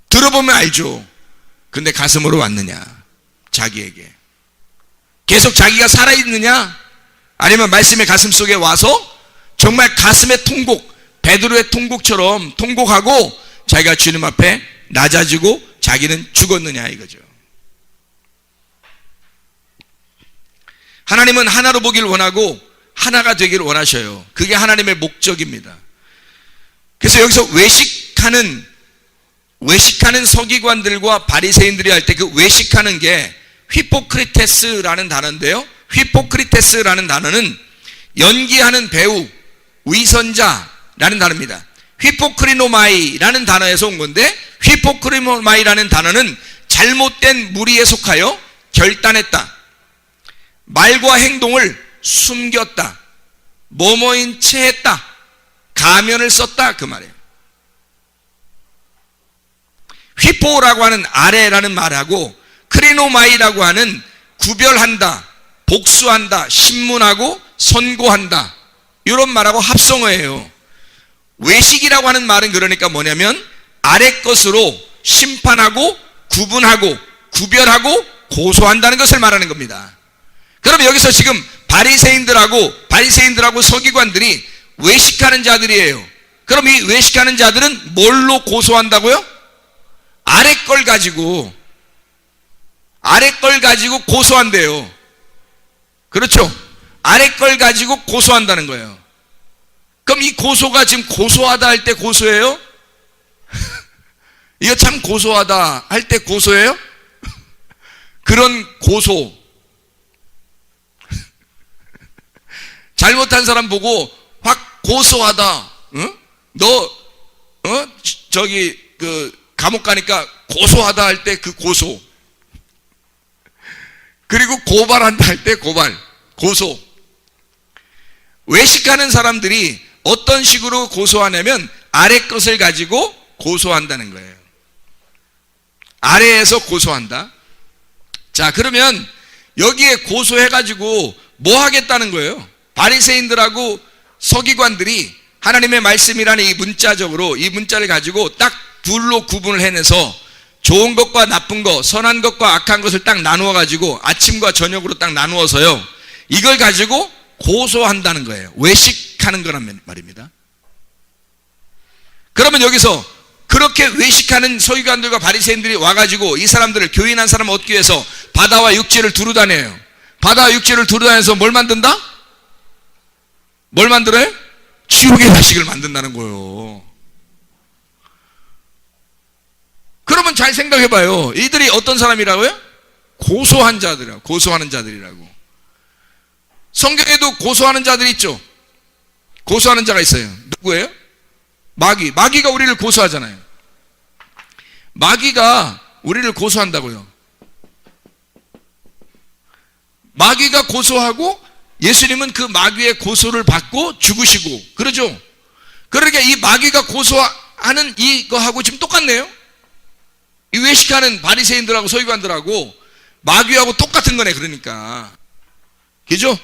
들어보면 알죠. 근데 가슴으로 왔느냐, 자기에게. 계속 자기가 살아있느냐, 아니면 말씀의 가슴 속에 와서 정말 가슴의 통곡, 베드로의 통곡처럼 통곡하고 자기가 주님 앞에 낮아지고 자기는 죽었느냐 이거죠. 하나님은 하나로 보기를 원하고 하나가 되기를 원하셔요. 그게 하나님의 목적입니다. 그래서 여기서 외식하는 서기관들과 바리새인들이 할 때 그 외식하는 게 휘포크리테스라는 단어인데요. 휘포크리테스라는 단어는 연기하는 배우, 위선자라는 단어입니다. 휘포크리노마이라는 단어에서 온 건데, 휘포크리노마이라는 단어는 잘못된 무리에 속하여 결단했다, 말과 행동을 숨겼다, 뭐뭐인 채 했다, 가면을 썼다 그 말이에요. 휘포라고 하는 아래라는 말하고 크리노마이라고 하는 구별한다, 복수한다, 신문하고 선고한다, 이런 말하고 합성어예요. 외식이라고 하는 말은 그러니까 뭐냐면 아래 것으로 심판하고 구분하고 구별하고 고소한다는 것을 말하는 겁니다. 그럼 여기서 지금 바리새인들하고 서기관들이 외식하는 자들이에요. 그럼 이 외식하는 자들은 뭘로 고소한다고요? 아래 걸 가지고 고소한대요. 그렇죠? 아래 걸 가지고 고소한다는 거예요. 그럼 이 고소가 지금 고소하다 할 때 고소예요? 이거 참 고소하다 할 때 고소예요? 그런 고소. 잘못한 사람 보고 확 고소하다. 응? 저기 감옥 가니까 고소하다 할 때 그 고소. 그리고 고발한다 할 때 고소. 외식하는 사람들이 어떤 식으로 고소하냐면 아래 것을 가지고 고소한다는 거예요. 아래에서 고소한다. 자, 그러면 여기에 고소해가지고 뭐 하겠다는 거예요? 바리새인들하고 서기관들이 하나님의 말씀이라는 이 문자를 가지고 딱 둘로 구분을 해내서 좋은 것과 나쁜 것, 선한 것과 악한 것을 딱 나누어 가지고 아침과 저녁으로 딱 나누어서요, 이걸 가지고 고소한다는 거예요. 외식하는 거란 말입니다. 그러면 여기서 그렇게 외식하는 서기관들과 바리새인들이 와가지고 이 사람들을, 교인한 사람을 얻기 위해서 바다와 육지를 두루 다녀요. 바다와 육지를 두루 다녀서 뭘 만든다? 뭘 만들어요? 지옥의 자식을 만든다는 거예요. 그러면 잘 생각해봐요. 이들이 어떤 사람이라고요? 고소한 자들이라고. 고소하는 자들이라고. 성경에도 고소하는 자들이 있죠. 고소하는 자가 있어요. 누구예요? 마귀가 우리를 고소하잖아요. 마귀가 우리를 고소한다고요. 마귀가 고소하고 예수님은 그 마귀의 고소를 받고 죽으시고 그러죠. 그러니까 이 마귀가 고소하는 이거하고 지금 똑같네요. 이 외식하는 바리새인들하고 서기관들하고 마귀하고 똑같은 거네. 그러니까 그죠?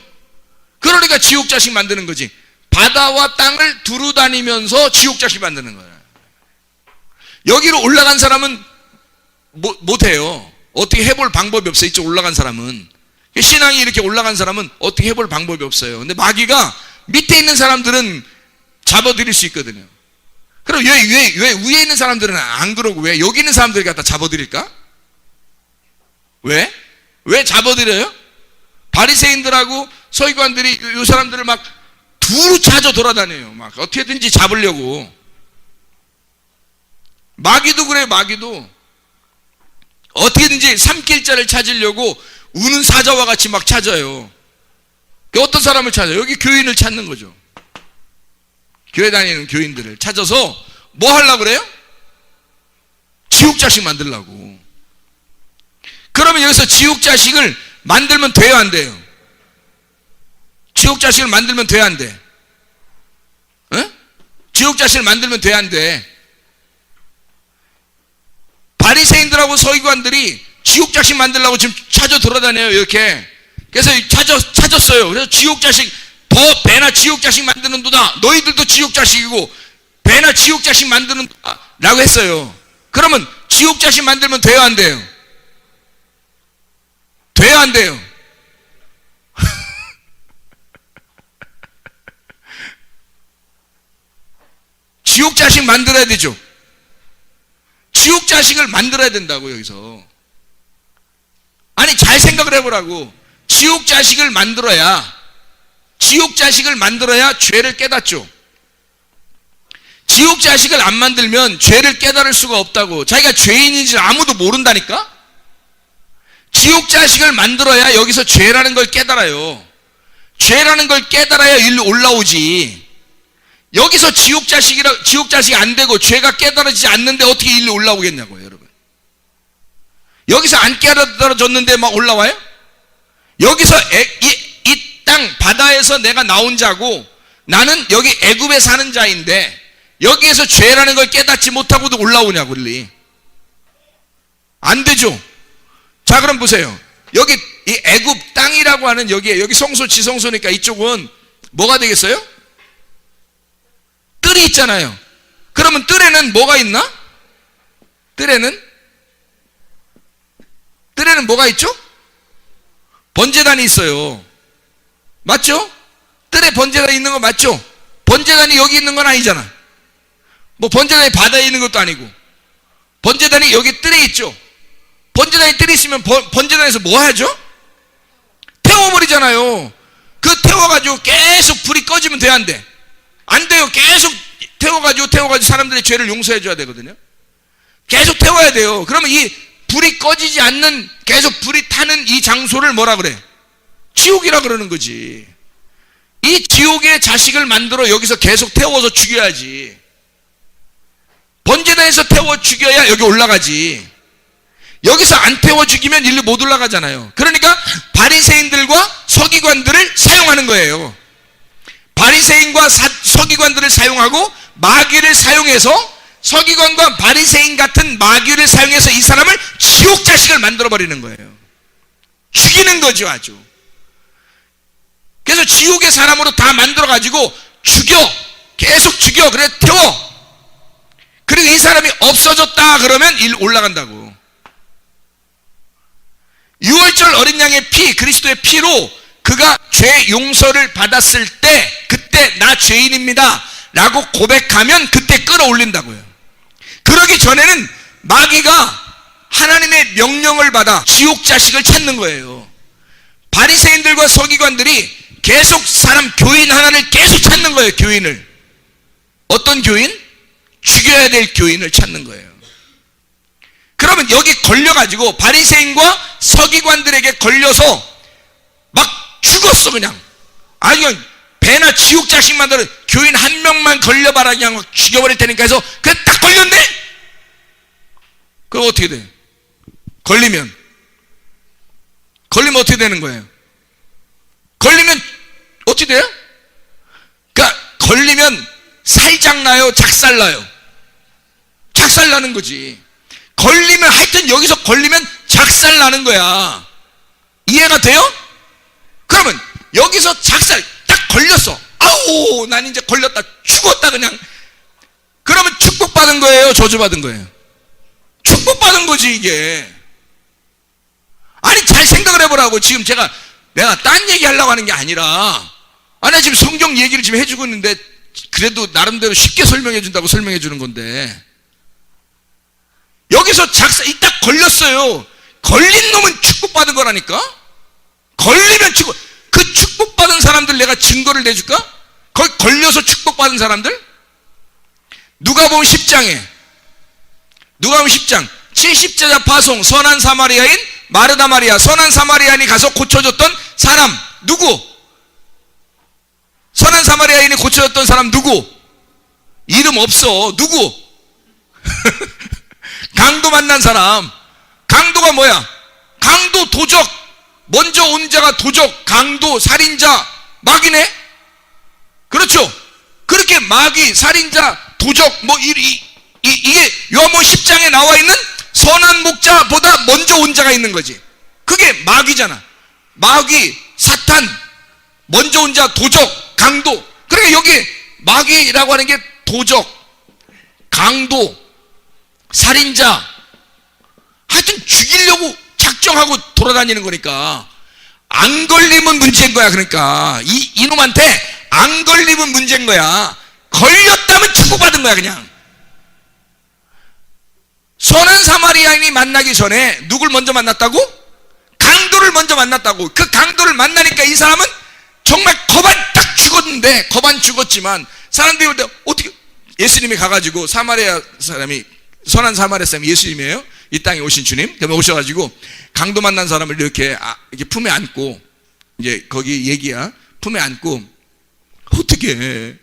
그러니까 지옥 자식 만드는 거지. 바다와 땅을 두루 다니면서 지옥 자식 만드는 거야. 여기로 올라간 사람은 못해요. 어떻게 해볼 방법이 없어요. 이쪽 올라간 사람은. 신앙이 이렇게 올라간 사람은 어떻게 해볼 방법이 없어요. 근데 마귀가 밑에 있는 사람들은 잡아들일 수 있거든요. 그럼 왜 위에 있는 사람들은 안 그러고 왜 여기 있는 사람들이 갖다 잡아들일까? 왜? 왜 잡아들여요? 바리새인들하고 서기관들이 이 사람들을 막 두루 찾아 돌아다녀요. 막 어떻게든지 잡으려고. 마귀도 그래요. 마귀도 어떻게든지 삼킬자를 찾으려고 우는 사자와 같이 막 찾아요. 어떤 사람을 찾아요? 여기 교인을 찾는 거죠. 교회 다니는 교인들을 찾아서 뭐 하려고 그래요? 지옥 자식 만들려고. 그러면 여기서 지옥 자식을 만들면 돼요, 안 돼요? 지옥 자식을 만들면 돼요, 안 돼? 어? 지옥 자식을 만들면 돼요, 안 돼? 바리새인들하고 서기관들이 지옥 자식 만들려고 지금 찾아 돌아다녀요, 이렇게. 그래서 찾았어요. 그래서 지옥 자식, 더 배나 지옥 자식 만드는도다. 너희들도 지옥 자식이고 배나 지옥 자식 만드는도다 라고 했어요. 그러면 지옥 자식 만들면 돼요, 안 돼요? 돼요, 안 돼요? 지옥 자식 만들어야 되죠. 지옥 자식을 만들어야 된다고. 여기서 아니 잘 생각을 해보라고. 지옥 자식을 만들어야 죄를 깨닫죠. 지옥 자식을 안 만들면 죄를 깨달을 수가 없다고. 자기가 죄인인지 아무도 모른다니까. 지옥 자식을 만들어야 여기서 죄라는 걸 깨달아요. 죄라는 걸 깨달아야 일로 올라오지. 여기서 지옥 자식이 안 되고 죄가 깨달아지지 않는데 어떻게 일로 올라오겠냐고요, 여러분. 여기서 안 깨달아졌는데 막 올라와요? 여기서 이 땅 바다에서 내가 나온 자고 나는 여기 애굽에 사는 자인데 여기에서 죄라는 걸 깨닫지 못하고도 올라오냐고. 안 되죠. 자, 그럼 보세요. 여기 이 애굽 땅이라고 하는 여기 성소 지성소니까 이쪽은 뭐가 되겠어요? 뜰이 있잖아요. 그러면 뜰에는 뭐가 있나? 뜰에는 뭐가 있죠? 번제단이 있어요. 맞죠? 뜰에 번제단이 있는 거 맞죠? 번제단이 여기 있는 건 아니잖아. 뭐 번제단이 바다에 있는 것도 아니고. 번제단이 여기 뜰에 있죠. 번제단이 뜰에 있으면 번제단에서 뭐 하죠? 태워버리잖아요. 그 태워가지고 계속 불이 꺼지면 돼야 안 돼? 안 돼요. 계속 태워가지고 사람들의 죄를 용서해줘야 되거든요. 계속 태워야 돼요. 그러면 이 불이 꺼지지 않는, 계속 불이 타는 이 장소를 뭐라 그래? 지옥이라 그러는 거지. 이 지옥의 자식을 만들어 여기서 계속 태워서 죽여야지. 번제단에서 태워 죽여야 여기 올라가지. 여기서 안 태워 죽이면 일로 못 올라가잖아요. 그러니까 바리새인들과 서기관들을 사용하는 거예요. 바리새인과 서기관들을 사용하고 마귀를 사용해서 서기관과 바리새인 같은 마귀를 사용해서 이 사람을 지옥 자식을 만들어 버리는 거예요. 죽이는 거죠, 아주. 그래서 지옥의 사람으로 다 만들어 가지고 죽여, 계속 죽여. 그래 태워. 그리고 이 사람이 없어졌다 그러면 일 올라간다고. 6월절 어린 양의 피, 그리스도의 피로 그가 죄 용서를 받았을 때 그때 나 죄인입니다 라고 고백하면 그때 끌어올린다고요. 그러기 전에는 마귀가 하나님의 명령을 받아 지옥 자식을 찾는 거예요. 바리새인들과 서기관들이 계속 교인 하나를 계속 찾는 거예요. 교인을. 어떤 교인? 죽여야 될 교인을 찾는 거예요. 그러면 여기 걸려가지고 바리새인과 서기관들에게 걸려서 막 죽었어. 그냥 아니 그냥 배나 지옥 자식 만들어 교인 한 명만 걸려봐라 그냥 막 죽여버릴 테니까 해서 그냥 딱 걸렸네. 그럼 어떻게 돼? 걸리면 어떻게 되는 거예요? 걸리면 어떻게 돼요? 그러니까 걸리면 살짝나요? 작살나요? 작살나는 거지. 걸리면 하여튼 여기서 걸리면 작살나는 거야. 이해가 돼요? 그러면 여기서 작살 딱 걸렸어. 아우, 난 이제 걸렸다, 죽었다 그냥. 그러면 축복받은 거예요? 저주받은 거예요? 축복받은 거지 이게. 아니 잘 생각을 해보라고. 지금 내가 딴 얘기 하려고 하는 게 아니라, 아니 지금 성경 얘기를 지금 해주고 있는데 그래도 나름대로 쉽게 설명해 준다고 설명해 주는 건데, 여기서 딱 걸렸어요. 걸린 놈은 축복받은 거라니까. 걸리면 그 축복받은 사람들 내가 증거를 내줄까? 거기 걸려서 축복받은 사람들? 누가복음 10장에, 누가복음 10장 70제자 파송, 선한 사마리아인 마르다 마리아, 선한 사마리아인이 가서 고쳐줬던 사람 누구? 선한 사마리아인이 고쳐줬던 사람 누구? 이름 없어. 누구? 강도 만난 사람. 강도가 뭐야? 강도, 도적. 먼저 온 자가 도적, 강도, 살인자, 마귀네? 그렇죠? 그렇게 마귀, 살인자, 도적, 이게 요한복음 10장에 나와 있는 선한 목자보다 먼저 온 자가 있는 거지. 그게 마귀잖아. 마귀, 사탄, 먼저 온 자, 도적, 강도. 그러니까 여기 마귀라고 하는 게 도적, 강도, 살인자, 하여튼 죽이려고 작정하고 돌아다니는 거니까 안 걸리면 문제인 거야. 그러니까 이놈한테 안 걸리면 문제인 거야. 걸렸다면 축복받은 거야 그냥. 선한 사마리아인이 만나기 전에 누굴 먼저 만났다고? 강도를 먼저 만났다고. 그 강도를 만나니까 이 사람은 정말 겁안 딱 죽었는데, 겁안 죽었지만 사람들이 볼 때 어떻게, 예수님이 가가지고 사마리아 사람이, 선한 사마리아 사람이 예수님이에요. 이 땅에 오신 주님. 그러면 오셔가지고 강도 만난 사람을 이렇게 품에 안고, 이제 거기 얘기야, 품에 안고, 어떻게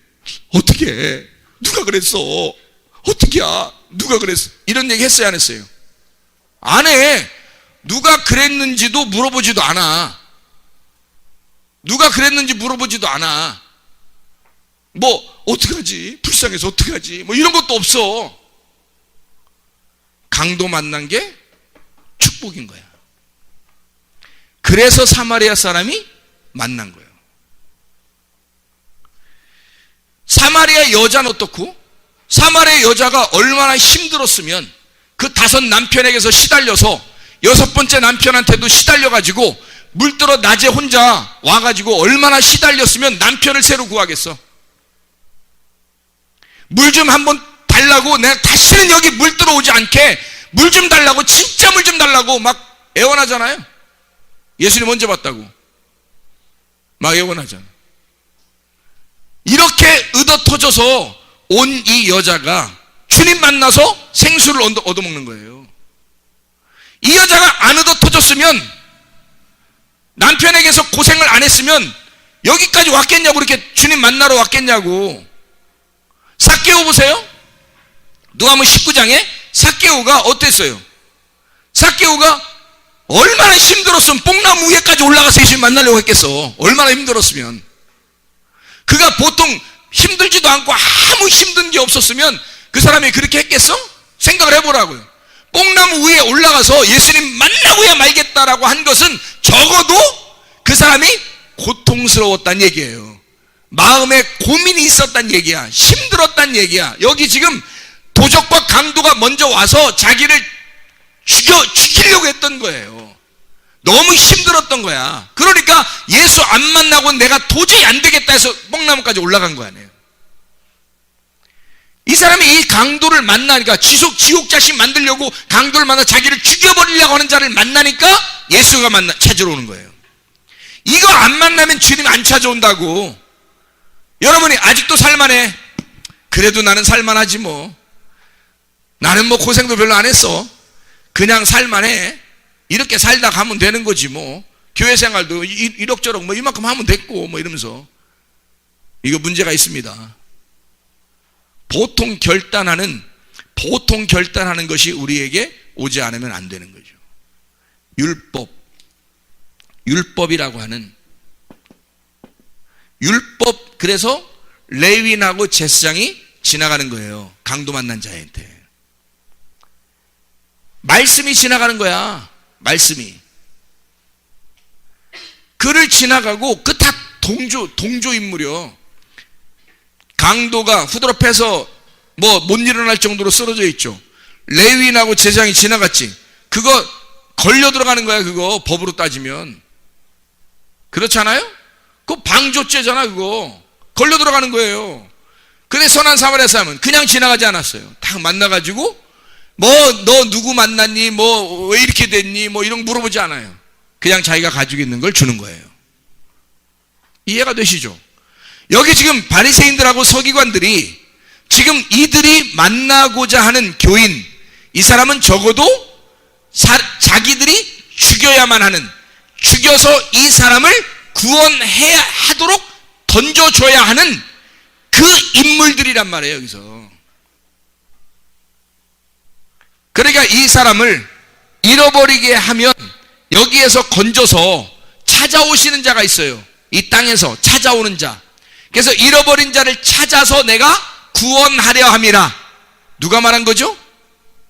누가 그랬어? 어떻게야? 누가 그랬어? 이런 얘기 했어요, 안 했어요? 안 해. 누가 그랬는지도 물어보지도 않아. 누가 그랬는지 물어보지도 않아. 뭐 어떡하지? 불쌍해서 어떡하지? 뭐 이런 것도 없어. 강도 만난 게 축복인 거야. 그래서 사마리아 사람이 만난 거예요. 사마리아 여자는 어떻고? 사마리아 여자가 얼마나 힘들었으면 그 5 남편에게서 시달려서 6번째 남편한테도 시달려가지고 물들어 낮에 혼자 와가지고 얼마나 시달렸으면 남편을 새로 구하겠어. 물 좀 한번 달라고, 내가 다시는 여기 물 들어오지 않게 물 좀 달라고, 진짜 물 좀 달라고 막 애원하잖아요. 예수님 언제 봤다고 막 애원하잖아. 이렇게 의도터져서 온 이 여자가 주님 만나서 생수를 얻어먹는 거예요. 이 여자가 안 의도터졌으면, 남편에게서 고생을 안 했으면 여기까지 왔겠냐고, 이렇게 주님 만나러 왔겠냐고. 삭개오 보세요. 누가복음 19장에 삭개오가 어땠어요? 삭개오가 얼마나 힘들었으면 뽕나무 위에까지 올라가서 예수님 만나려고 했겠어. 얼마나 힘들었으면. 그가 보통 힘들지도 않고 아무 힘든 게 없었으면 그 사람이 그렇게 했겠어? 생각을 해보라고요. 뽕나무 위에 올라가서 예수님 만나고야 말겠다라고 한 것은 적어도 그 사람이 고통스러웠단 얘기예요. 마음에 고민이 있었단 얘기야. 힘들었단 얘기야. 여기 지금 도적과 강도가 먼저 와서 자기를 죽이려고 했던 거예요. 너무 힘들었던 거야. 그러니까 예수 안 만나고 내가 도저히 안 되겠다 해서 뽕나무까지 올라간 거 아니에요. 이 사람이 이 강도를 만나니까, 지옥 자식 만들려고 강도를 만나 자기를 죽여버리려고 하는 자를 만나니까 예수가 찾으러 오는 거예요. 이거 안 만나면 주님 안 찾아온다고. 여러분이 아직도 살만해. 그래도 나는 살만하지 뭐. 나는 뭐 고생도 별로 안 했어. 그냥 살만해. 이렇게 살다 가면 되는 거지 뭐. 교회 생활도 이럭저럭 뭐 이만큼 하면 됐고 뭐 이러면서. 이거 문제가 있습니다. 보통 결단하는 것이 우리에게 오지 않으면 안 되는 거죠. 율법이라고 하는, 율법, 그래서 레위인하고 제사장이 지나가는 거예요. 강도 만난 자한테. 말씀이 지나가는 거야. 말씀이. 그를 지나가고 그 다 동조 인물이요. 강도가 후드럽해서 못 일어날 정도로 쓰러져 있죠. 레위인하고 제사장이 지나갔지. 그거 걸려 들어가는 거야. 그거 법으로 따지면. 그렇잖아요? 그거 방조죄잖아. 그거 걸려 들어가는 거예요. 근데 선한 사마리아 사람은 그냥 지나가지 않았어요. 딱 만나가지고 너 누구 만났니? 왜 이렇게 됐니? 이런 거 물어보지 않아요. 그냥 자기가 가지고 있는 걸 주는 거예요. 이해가 되시죠? 여기 지금 바리새인들하고 서기관들이 지금 이들이 만나고자 하는 교인, 이 사람은 적어도 자기들이 죽여야만 하는, 죽여서 이 사람을 구원해야 하도록 던져줘야 하는 그 인물들이란 말이에요. 여기서. 그러니까 이 사람을 잃어버리게 하면 여기에서 건져서 찾아오시는 자가 있어요. 이 땅에서 찾아오는 자. 그래서 잃어버린 자를 찾아서 내가 구원하려 함이라. 누가 말한 거죠?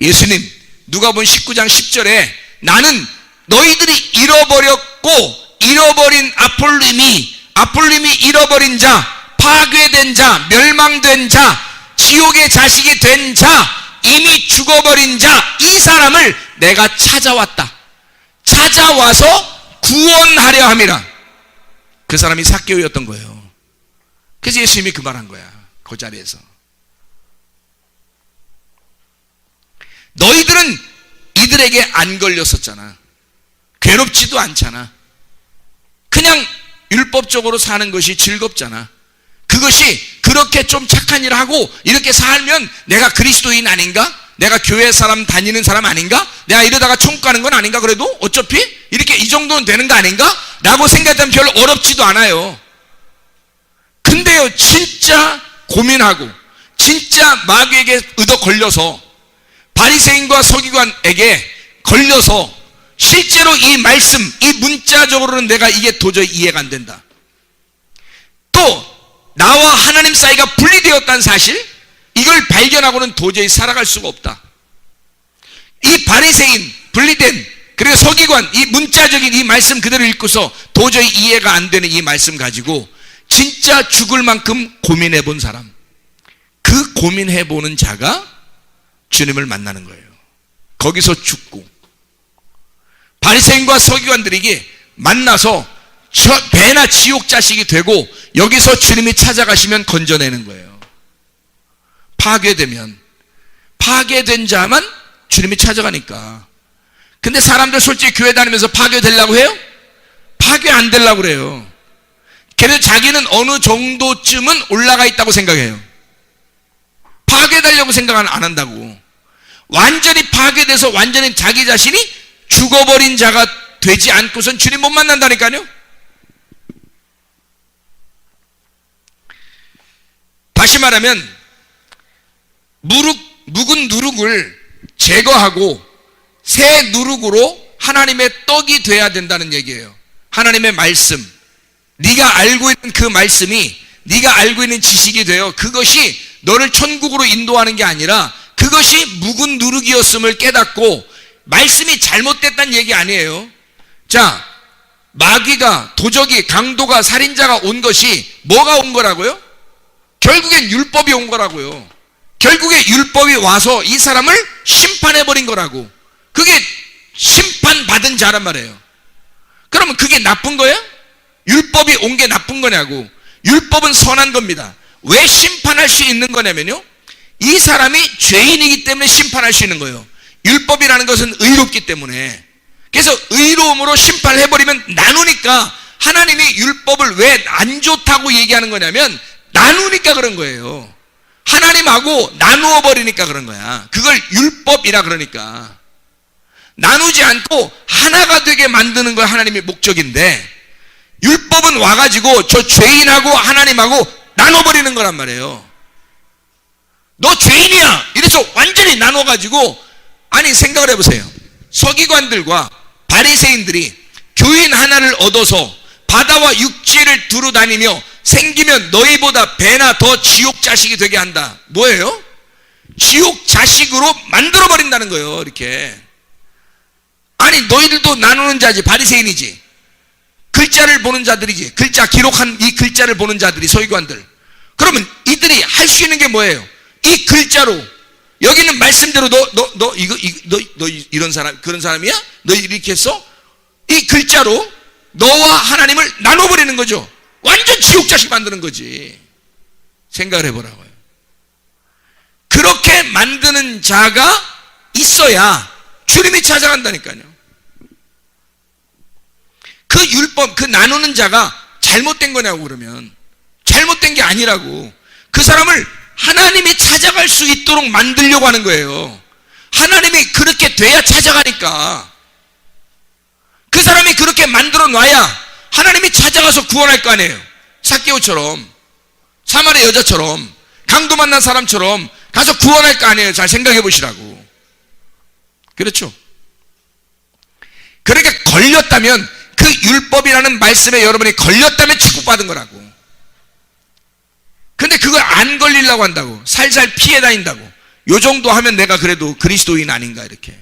예수님. 누가복음 19장 10절에 나는 너희들이 잃어버렸고 잃어버린 아폴림이 잃어버린 자, 파괴된 자, 멸망된 자, 지옥의 자식이 된 자, 이미 죽어버린 자, 이 사람을 내가 찾아왔다. 찾아와서 구원하려 함이라. 그 사람이 삭개오였던 거예요. 그래서 예수님이 그 말한 거야. 그 자리에서. 너희들은 이들에게 안 걸렸었잖아. 괴롭지도 않잖아. 그냥 율법적으로 사는 것이 즐겁잖아. 그것이 그렇게 좀 착한 일을 하고 이렇게 살면 내가 그리스도인 아닌가? 내가 교회 사람 다니는 사람 아닌가? 내가 이러다가 천국 가는 건 아닌가? 그래도 어차피 이렇게 이 정도는 되는 거 아닌가? 라고 생각하면 별로 어렵지도 않아요. 근데요, 진짜 고민하고 진짜 마귀에게 얻어 걸려서 바리새인과 서기관에게 걸려서 실제로 이 말씀, 이 문자적으로는 내가 이게 도저히 이해가 안 된다. 또 나와 하나님 사이가 분리되었다는 사실, 이걸 발견하고는 도저히 살아갈 수가 없다. 이 바리새인, 분리된, 그리고 서기관, 이 문자적인 이 말씀 그대로 읽고서 도저히 이해가 안 되는 이 말씀 가지고 진짜 죽을 만큼 고민해 본 사람, 그 고민해 보는 자가 주님을 만나는 거예요. 거기서 죽고 바리새인과 서기관들에게 만나서 배나 지옥 자식이 되고 여기서 주님이 찾아가시면 건져내는 거예요. 파괴된 자만 주님이 찾아가니까. 근데 사람들 솔직히 교회 다니면서 파괴되려고 해요? 파괴 안 되려고 그래요. 걔는 자기는 어느 정도쯤은 올라가 있다고 생각해요. 파괴되려고 생각은 안 한다고. 완전히 파괴돼서 완전히 자기 자신이 죽어버린 자가 되지 않고선 주님 못 만난다니까요. 다시 말하면 묵은 누룩을 제거하고 새 누룩으로 하나님의 떡이 돼야 된다는 얘기예요. 하나님의 말씀, 네가 알고 있는 그 말씀이 네가 알고 있는 지식이 되어 그것이 너를 천국으로 인도하는 게 아니라 그것이 묵은 누룩이었음을 깨닫고, 말씀이 잘못됐다는 얘기 아니에요. 자, 마귀가, 도적이, 강도가, 살인자가 온 것이 뭐가 온 거라고요? 결국엔 율법이 온 거라고요. 결국에 율법이 와서 이 사람을 심판해버린 거라고. 그게 심판받은 자란 말이에요. 그러면 그게 나쁜 거예요? 율법이 온 게 나쁜 거냐고. 율법은 선한 겁니다. 왜 심판할 수 있는 거냐면요, 이 사람이 죄인이기 때문에 심판할 수 있는 거예요. 율법이라는 것은 의롭기 때문에. 그래서 의로움으로 심판을 해버리면 나누니까, 하나님이 율법을 왜 안 좋다고 얘기하는 거냐면 나누니까 그런 거예요. 하나님하고 나누어 버리니까 그런 거야. 그걸 율법이라 그러니까. 나누지 않고 하나가 되게 만드는 거 하나님의 목적인데, 율법은 와가지고 저 죄인하고 하나님하고 나눠버리는 거란 말이에요. 너 죄인이야 이래서 완전히 나눠가지고. 아니, 생각을 해보세요. 서기관들과 바리새인들이 교인 하나를 얻어서 바다와 육지를 두루 다니며 생기면 너희보다 배나 더 지옥 자식이 되게 한다. 뭐예요? 지옥 자식으로 만들어버린다는 거예요. 이렇게. 아니 너희들도 나누는 자지, 바리새인이지, 글자를 보는 자들이지, 글자 기록한 이 글자를 보는 자들이 서기관들. 그러면 이들이 할 수 있는 게 뭐예요? 이 글자로, 여기는 말씀대로 너 이런 사람 그런 사람이야? 너 이렇게 했어? 이 글자로 너와 하나님을 나눠버리는 거죠. 완전 지옥 자식 만드는 거지. 생각을 해보라고요. 그렇게 만드는 자가 있어야 주님이 찾아간다니까요. 그 율법, 그 나누는 자가 잘못된 거냐고. 그러면 잘못된 게 아니라고. 그 사람을 하나님이 찾아갈 수 있도록 만들려고 하는 거예요. 하나님이 그렇게 돼야 찾아가니까. 그 사람이 그렇게 만들어 놔야 하나님이 찾아가서 구원할 거 아니에요. 삭개오처럼, 사마리 여자처럼, 강도 만난 사람처럼 가서 구원할 거 아니에요. 잘 생각해 보시라고. 그렇죠? 그러니까 걸렸다면, 그 율법이라는 말씀에 여러분이 걸렸다면 축복받은 거라고. 근데 그걸 안 걸리려고 한다고, 살살 피해 다닌다고. 요 정도 하면 내가 그래도 그리스도인 아닌가, 이렇게.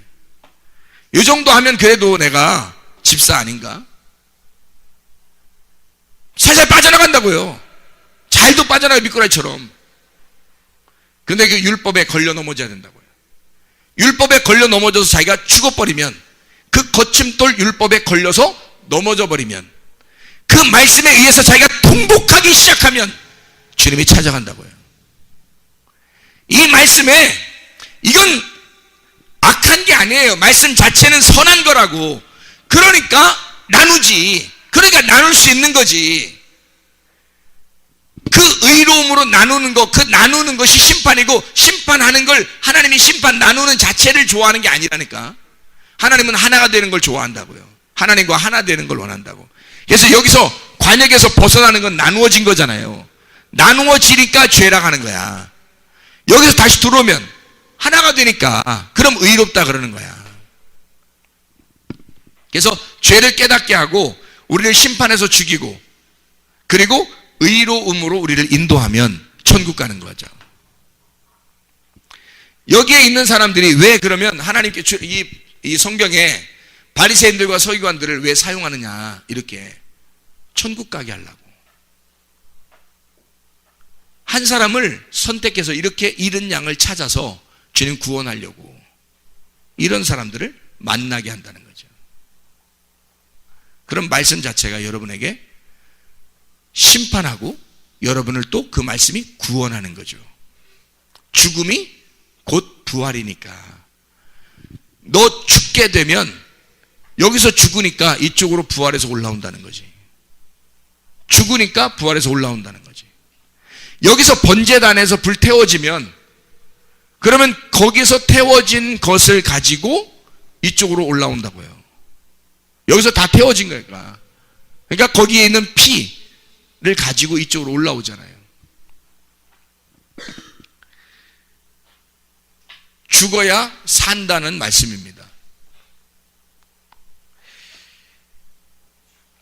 요 정도 하면 그래도 내가 집사 아닌가? 살살 빠져나간다고요. 잘도 빠져나가, 미꾸라지처럼. 근데 그 율법에 걸려 넘어져야 된다고요. 율법에 걸려 넘어져서 자기가 죽어버리면, 그 거침돌 율법에 걸려서 넘어져 버리면, 그 말씀에 의해서 자기가 통곡하기 시작하면 주님이 찾아간다고요. 이 말씀에, 이건 악한 게 아니에요. 말씀 자체는 선한 거라고. 그러니까 나누지. 그러니까 나눌 수 있는 거지. 그 의로움으로 나누는 거, 그 나누는 것이 심판이고, 심판하는 걸, 하나님이 심판 나누는 자체를 좋아하는 게 아니라니까. 하나님은 하나가 되는 걸 좋아한다고요. 하나님과 하나 되는 걸 원한다고. 그래서 여기서 관역에서 벗어나는 건 나누어진 거잖아요. 나누어지니까 죄라 하는 거야. 여기서 다시 들어오면 하나가 되니까 그럼 의롭다 그러는 거야. 그래서 죄를 깨닫게 하고 우리를 심판해서 죽이고, 그리고 의로움으로 우리를 인도하면 천국 가는 거죠. 여기에 있는 사람들이 왜 그러면 하나님께 이 성경에 바리새인들과 서기관들을 왜 사용하느냐, 이렇게 천국 가게 하려고. 한 사람을 선택해서 이렇게 잃은 양을 찾아서 주님 구원하려고 이런 사람들을 만나게 한다는 거죠. 그럼 말씀 자체가 여러분에게 심판하고 여러분을 또 그 말씀이 구원하는 거죠. 죽음이 곧 부활이니까. 너 죽게 되면 여기서 죽으니까 이쪽으로 부활해서 올라온다는 거지. 죽으니까 부활해서 올라온다는 거지. 여기서 번제단에서 불 태워지면, 그러면 거기서 태워진 것을 가지고 이쪽으로 올라온다고요. 여기서 다 태워진 거니까. 그러니까 거기에 있는 피를 가지고 이쪽으로 올라오잖아요. 죽어야 산다는 말씀입니다.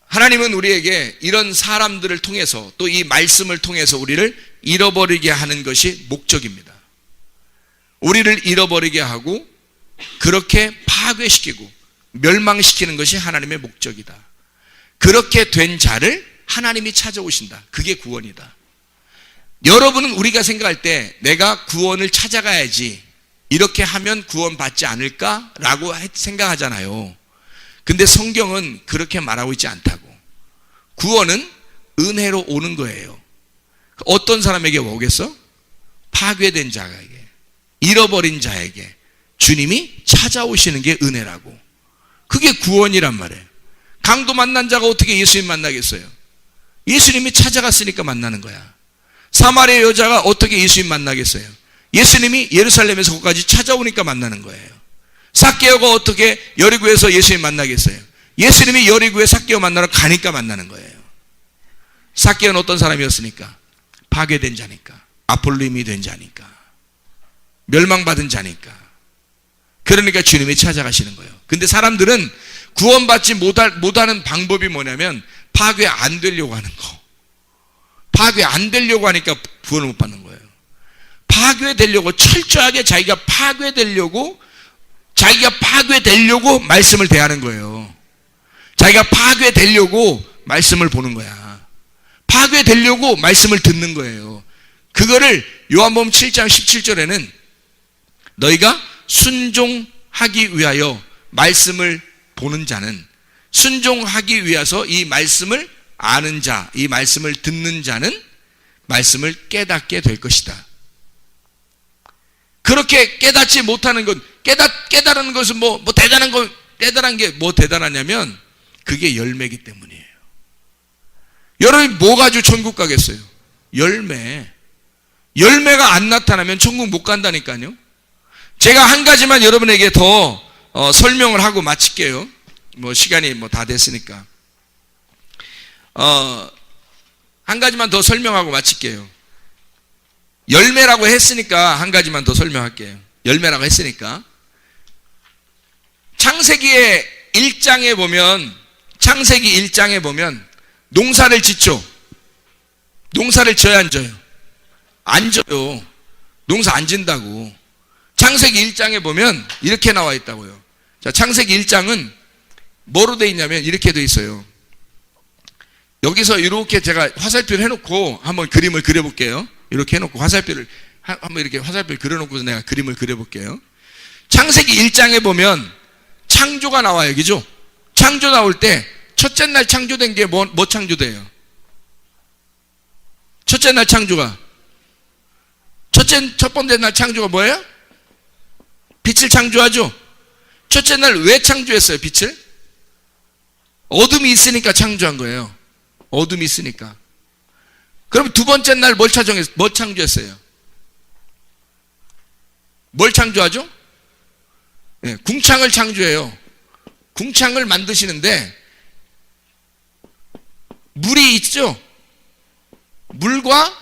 하나님은 우리에게 이런 사람들을 통해서, 또 이 말씀을 통해서 우리를 잃어버리게 하는 것이 목적입니다. 우리를 잃어버리게 하고 그렇게 파괴시키고 멸망시키는 것이 하나님의 목적이다. 그렇게 된 자를 하나님이 찾아오신다. 그게 구원이다. 여러분은 우리가 생각할 때 내가 구원을 찾아가야지, 이렇게 하면 구원받지 않을까라고 생각하잖아요. 근데 성경은 그렇게 말하고 있지 않다고. 구원은 은혜로 오는 거예요. 어떤 사람에게 오겠어? 파괴된 자에게, 잃어버린 자에게 주님이 찾아오시는 게 은혜라고. 그게 구원이란 말이에요. 강도 만난 자가 어떻게 예수님 만나겠어요? 예수님이 찾아갔으니까 만나는 거야. 사마리아 여자가 어떻게 예수님 만나겠어요? 예수님이 예루살렘에서 거기까지 찾아오니까 만나는 거예요. 삭개오가 어떻게 여리고에서 예수님 만나겠어요? 예수님이 여리고에 삭개오 만나러 가니까 만나는 거예요. 삭개오는 어떤 사람이었으니까? 파괴된 자니까, 아폴림이 된 자니까, 멸망받은 자니까. 그러니까 주님이 찾아가시는 거예요. 근데 사람들은 구원받지 못하는 방법이 뭐냐면 파괴 안 되려고 하는 거. 파괴 안 되려고 하니까 구원을 못 받는 거예요. 파괴되려고, 철저하게 자기가 파괴되려고 말씀을 대하는 거예요. 자기가 파괴되려고 말씀을 보는 거야. 파괴되려고 말씀을 듣는 거예요. 그거를 요한복음 7장 17절에는 너희가 순종하기 위하여 말씀을 보는 자는, 순종하기 위해서 이 말씀을 아는 자, 이 말씀을 듣는 자는 말씀을 깨닫게 될 것이다. 그렇게 깨닫지 못하는 건, 깨달은 것은 대단한 게 뭐 대단하냐면 그게 열매이기 때문이에요. 여러분이 뭐 가지고 천국 가겠어요? 열매가 안 나타나면 천국 못 간다니까요. 제가 한 가지만 여러분에게 더 설명을 하고 마칠게요. 뭐 시간이 다 됐으니까. 한 가지만 더 설명하고 마칠게요. 열매라고 했으니까 한 가지만 더 설명할게요. 열매라고 했으니까. 창세기 1장에 보면 농사를 짓죠. 농사를 져야 안 져요? 안 져요. 농사 안 진다고. 창세기 1장에 보면 이렇게 나와 있다고요. 자, 창세기 1장은 뭐로 돼 있냐면 이렇게 돼 있어요. 여기서 이렇게 제가 화살표를 해놓고 한번 그림을 그려볼게요. 이렇게 해놓고 한번 이렇게 화살표를 그려놓고서 내가 그림을 그려볼게요. 창세기 1장에 보면 창조가 나와요. 그죠? 창조 나올 때 첫째 날 창조된 게 뭐 창조돼요? 첫째 날 창조가 첫 번째 날 창조가 뭐예요? 빛을 창조하죠? 첫째 날 왜 창조했어요? 빛을? 어둠이 있으니까 창조한 거예요. 어둠이 있으니까. 그럼 두 번째 날 뭘 창조했어요? 뭘 창조하죠? 네, 궁창을 창조해요. 궁창을 만드시는데 물이 있죠? 물과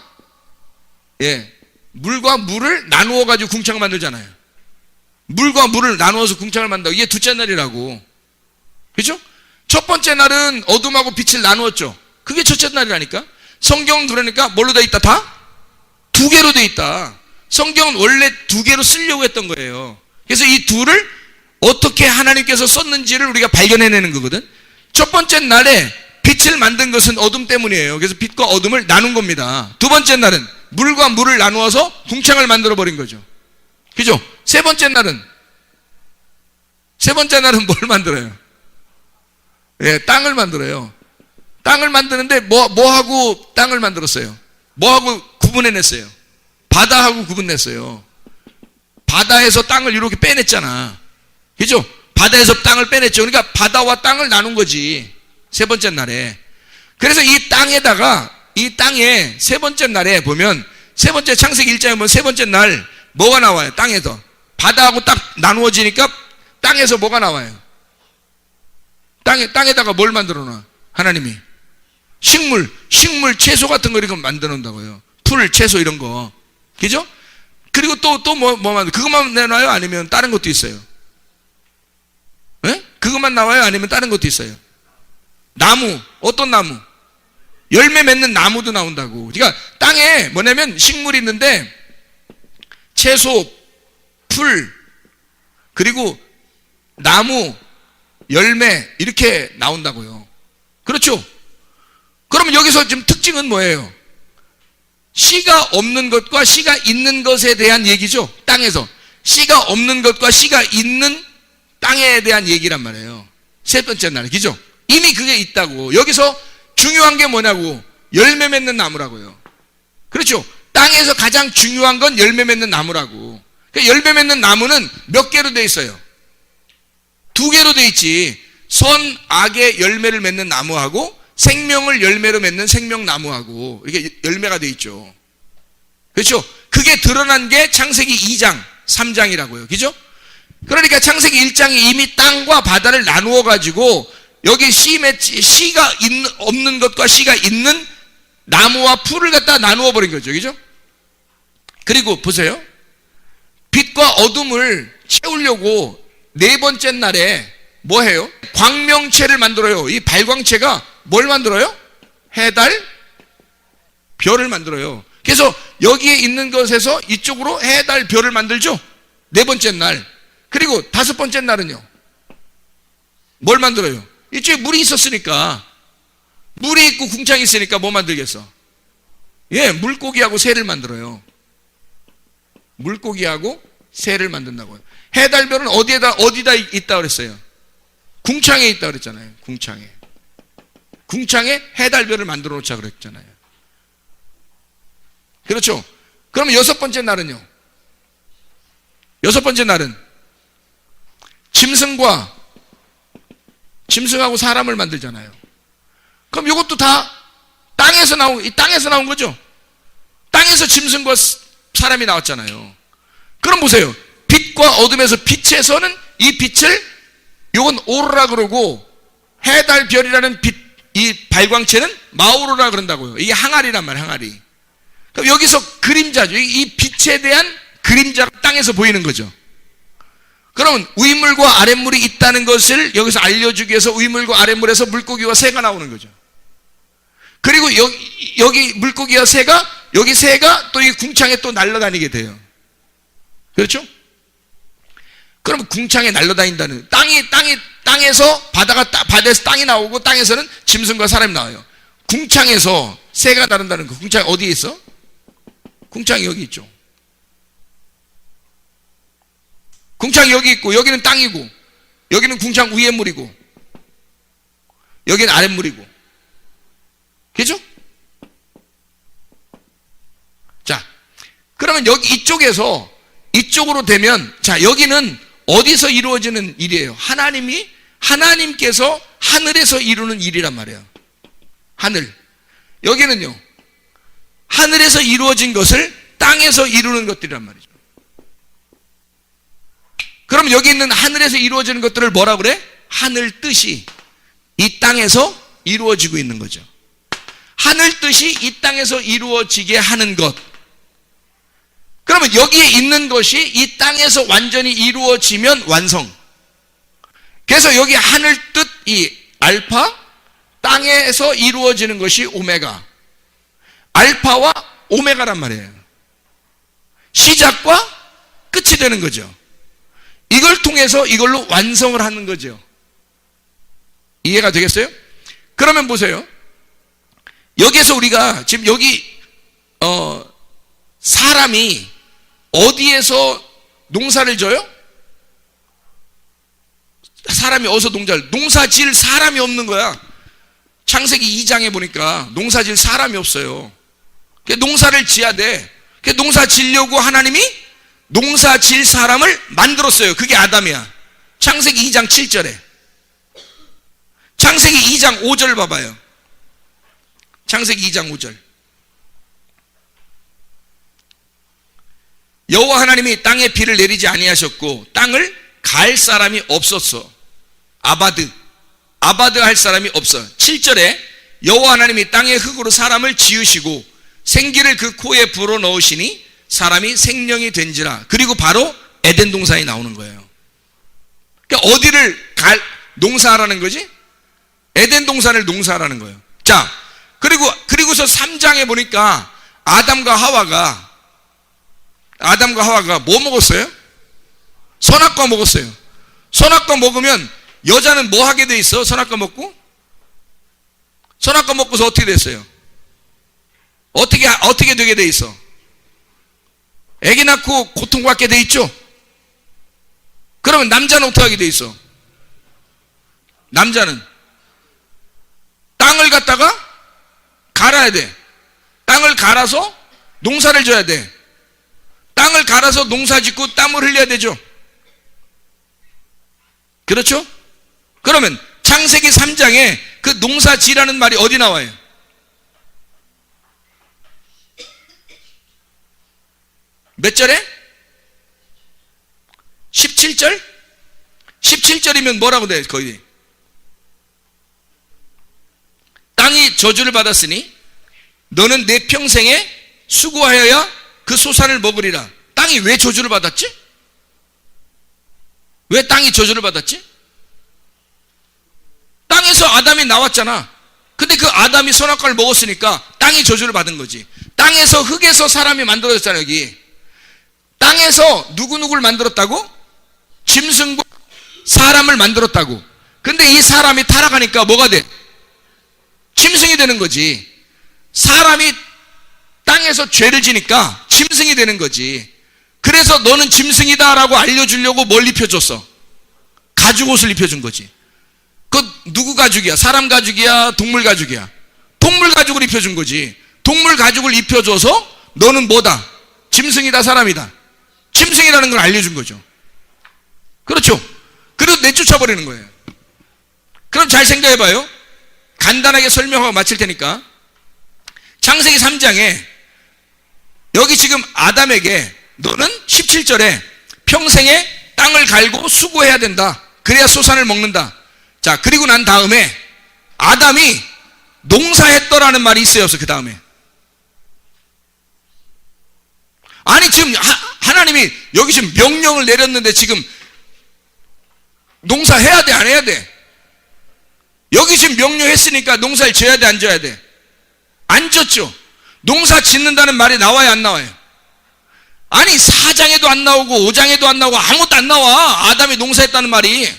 물을 나누어 가지고 궁창을 만들잖아요. 물과 물을 나누어서 궁창을 만든다고. 이게 둘째 날이라고. 그렇죠? 첫 번째 날은 어둠하고 빛을 나누었죠. 그게 첫째 날이라니까. 성경은 그러니까 뭘로 돼 있다? 다? 두 개로 돼 있다. 성경은 원래 두 개로 쓰려고 했던 거예요. 그래서 이 둘을 어떻게 하나님께서 썼는지를 우리가 발견해내는 거거든. 첫 번째 날에 빛을 만든 것은 어둠 때문이에요. 그래서 빛과 어둠을 나눈 겁니다. 두 번째 날은 물과 물을 나누어서 궁창을 만들어 버린 거죠. 그죠? 세 번째 날은 뭘 만들어요? 땅을 만들어요. 땅을 만드는데 뭐하고 땅을 만들었어요? 뭐하고 구분해냈어요? 바다하고 구분냈어요. 바다에서 땅을 이렇게 빼냈잖아. 그죠? 바다에서 땅을 빼냈죠. 그러니까 바다와 땅을 나눈 거지. 세 번째 날에. 그래서 이 땅에 세 번째 날에 보면, 세 번째 창세기 1장에 보면 세 번째 날 뭐가 나와요? 땅에서. 바다하고 딱 나누어지니까 땅에서 뭐가 나와요? 땅에다가 뭘 만들어 놔? 하나님이. 식물, 채소 같은 거 이렇게 만들어 놓는다고요. 풀, 채소 이런 거. 그죠? 그리고 또 뭐 만들어? 그것만 내놔요? 아니면 다른 것도 있어요? 네? 그것만 나와요? 아니면 다른 것도 있어요? 나무, 어떤 나무? 열매 맺는 나무도 나온다고. 그러니까 땅에 뭐냐면 식물이 있는데 채소, 풀, 그리고 나무, 열매 이렇게 나온다고요. 그렇죠? 그러면 여기서 지금 특징은 뭐예요? 씨가 없는 것과 씨가 있는 것에 대한 얘기죠. 땅에서 씨가 없는 것과 씨가 있는 땅에 대한 얘기란 말이에요. 세 번째 날, 그죠? 이미 그게 있다고. 여기서 중요한 게 뭐냐고? 열매 맺는 나무라고요. 그렇죠? 땅에서 가장 중요한 건 열매 맺는 나무라고. 그러니까 열매 맺는 나무는 몇 개로 돼 있어요? 두 개로 돼 있지. 선, 악의 열매를 맺는 나무하고 생명을 열매로 맺는 생명나무하고 이게 열매가 돼 있죠. 그렇죠? 그게 드러난 게 창세기 2장, 3장이라고요. 그죠? 그러니까 창세기 1장이 이미 땅과 바다를 나누어 가지고 여기 씨가 없는 것과 씨가 있는 나무와 풀을 갖다 나누어 버린 거죠. 그죠? 그리고 보세요. 빛과 어둠을 채우려고 네 번째 날에 뭐 해요? 광명체를 만들어요. 이 발광체가 뭘 만들어요? 해, 달, 별을 만들어요. 그래서 여기에 있는 것에서 이쪽으로 해, 달, 별을 만들죠. 네 번째 날. 그리고 다섯 번째 날은요, 뭘 만들어요? 이쪽에 물이 있었으니까, 물이 있고 궁창이 있으니까 뭐 만들겠어? 예, 물고기하고 새를 만들어요. 물고기하고 새를 만든다고요. 해, 달, 별은 어디다 있다 그랬어요? 궁창에 있다 그랬잖아요. 궁창에 해, 달, 별을 만들어 놓자 그랬잖아요. 그렇죠? 그러면 여섯 번째 날은요? 여섯 번째 날은 짐승하고 사람을 만들잖아요. 그럼 이것도 다 땅에서 나온 거죠? 땅에서 짐승과 사람이 나왔잖아요. 그럼 보세요. 빛과 어둠에서 빛에서는 이 빛을, 요건 오로라 그러고, 해, 달, 별이라는 빛, 이 발광체는 마오로라 그런다고요. 이게 항아리란 말이에요, 항아리. 그럼 여기서 그림자죠. 이 빛에 대한 그림자가 땅에서 보이는 거죠. 그러면 위물과 아랫물이 있다는 것을 여기서 알려주기 위해서 위물과 아랫물에서 물고기와 새가 나오는 거죠. 그리고 여기 물고기와 여기 새가 또 이 궁창에 또 날아다니게 돼요. 그렇죠? 그럼 궁창에 날아다닌다는, 땅에서 바다에서 땅이 나오고 땅에서는 짐승과 사람이 나와요. 궁창에서 새가 나른다는 거. 궁창이 어디에 있어? 궁창이 여기 있죠. 궁창이 여기 있고, 여기는 땅이고, 여기는 궁창 위에 물이고, 여기는 아랫물이고. 그죠? 자, 그러면 여기 이쪽으로 되면, 자, 여기는 어디서 이루어지는 일이에요? 하나님께서 하늘에서 이루는 일이란 말이에요. 하늘. 여기는요, 하늘에서 이루어진 것을 땅에서 이루는 것들이란 말이죠. 그럼 여기 있는 하늘에서 이루어지는 것들을 뭐라 그래? 하늘 뜻이 이 땅에서 이루어지고 있는 거죠. 하늘 뜻이 이 땅에서 이루어지게 하는 것. 그러면 여기에 있는 것이 이 땅에서 완전히 이루어지면 완성. 그래서 여기 하늘 뜻, 이 알파, 땅에서 이루어지는 것이 오메가. 알파와 오메가란 말이에요. 시작과 끝이 되는 거죠. 이걸 통해서 이걸로 완성을 하는 거죠. 이해가 되겠어요? 그러면 보세요. 여기에서 우리가 지금 여기 사람이 어디에서 농사를 져요? 사람이 어디서 농사 지을 사람이 없는 거야. 창세기 2장에 보니까 농사 지을 사람이 없어요. 농사를 지어야 돼. 농사 지려고 하나님이 농사 지을 사람을 만들었어요. 그게 아담이야. 창세기 2장 7절에. 창세기 2장 5절 봐봐요. 창세기 2장 5절. 여호와 하나님이 땅에 비를 내리지 아니하셨고 땅을 갈 사람이 없었어. 아바드 할 사람이 없어. 7절에 여호와 하나님이 땅의 흙으로 사람을 지으시고 생기를 그 코에 불어넣으시니 사람이 생명이 된지라. 그리고 바로 에덴 동산이 나오는 거예요. 그러니까 어디를 농사하라는 거지? 에덴 동산을 농사하라는 거예요. 자, 그리고서 3장에 보니까 아담과 하와가 뭐 먹었어요? 선악과 먹었어요. 선악과 먹으면 여자는 뭐 하게 돼 있어? 선악과 먹고서 어떻게 됐어요? 어떻게 되게 돼 있어? 애기 낳고 고통받게 돼 있죠? 그러면 남자는 어떻게 하게 돼 있어? 남자는 땅을 갖다가 갈아야 돼. 땅을 갈아서 농사를 져야 돼. 땅을 갈아서 농사 짓고 땀을 흘려야 되죠. 그렇죠? 그러면 창세기 3장에 그 농사 지라는 말이 어디 나와요? 몇 절에? 17절? 17절이면 뭐라고 돼? 거의 땅이 저주를 받았으니 너는 내 평생에 수고하여야 그 소산을 먹으리라. 땅이 왜 저주를 받았지? 왜 땅이 저주를 받았지? 땅에서 아담이 나왔잖아. 근데 그 아담이 선악과를 먹었으니까 땅이 저주를 받은 거지. 땅에서, 흙에서 사람이 만들어졌잖아요. 여기 땅에서 누구누구를 만들었다고? 짐승과 사람을 만들었다고. 근데 이 사람이 타락하니까 뭐가 돼? 짐승이 되는 거지. 사람이 땅에서 죄를 지니까 짐승이 되는 거지. 그래서 너는 짐승이다 라고 알려주려고 뭘 입혀줬어? 가죽 옷을 입혀준 거지. 그 누구 가죽이야? 사람 가죽이야? 동물 가죽이야? 동물 가죽을 입혀준 거지. 동물 가죽을 입혀줘서 너는 뭐다? 짐승이다, 사람이다. 짐승이라는 걸 알려준 거죠. 그렇죠? 그리고 내쫓아버리는 거예요. 그럼 잘 생각해봐요. 간단하게 설명하고 마칠 테니까. 창세기 3장에 여기 지금 아담에게 너는 17절에 평생에 땅을 갈고 수고해야 된다. 그래야 소산을 먹는다. 자, 그리고 난 다음에 아담이 농사했더라는 말이 있어요, 없어? 그 다음에. 아니, 지금 하나님이 여기 지금 명령을 내렸는데 지금 농사해야 돼, 안 해야 돼? 여기 지금 명령했으니까 농사를 지어야 돼, 안 지어야 돼? 안 지었죠? 농사 짓는다는 말이 나와야 안 나와요? 아니, 4장에도 안 나오고 5장에도 안 나오고 아무것도 안 나와. 아담이 농사했다는 말이.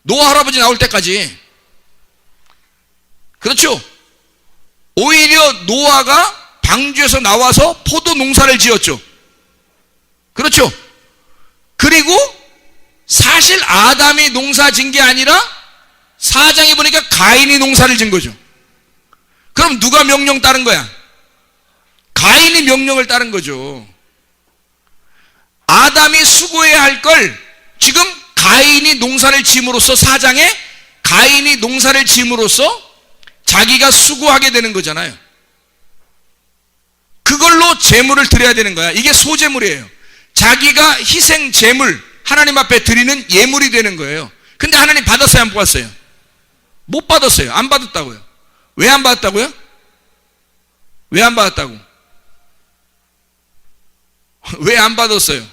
노아 할아버지 나올 때까지. 그렇죠? 오히려 노아가 방주에서 나와서 포도 농사를 지었죠. 그렇죠? 그리고 사실 아담이 농사 진 게 아니라 4장에 보니까 가인이 농사를 진 거죠. 그럼 누가 명령 따른 거야? 가인이 명령을 따른 거죠. 아담이 수고해야 할 걸 지금 가인이 농사를 지음으로써 4장에 가인이 농사를 지음으로써 자기가 수고하게 되는 거잖아요. 그걸로 제물을 드려야 되는 거야. 이게 소제물이에요. 자기가 희생 제물 하나님 앞에 드리는 예물이 되는 거예요. 근데 하나님 받았어요, 안 받았어요? 못 받았어요. 안 받았다고요. 왜 안 받았다고요? 왜 안 받았다고? 왜 안 받았어요?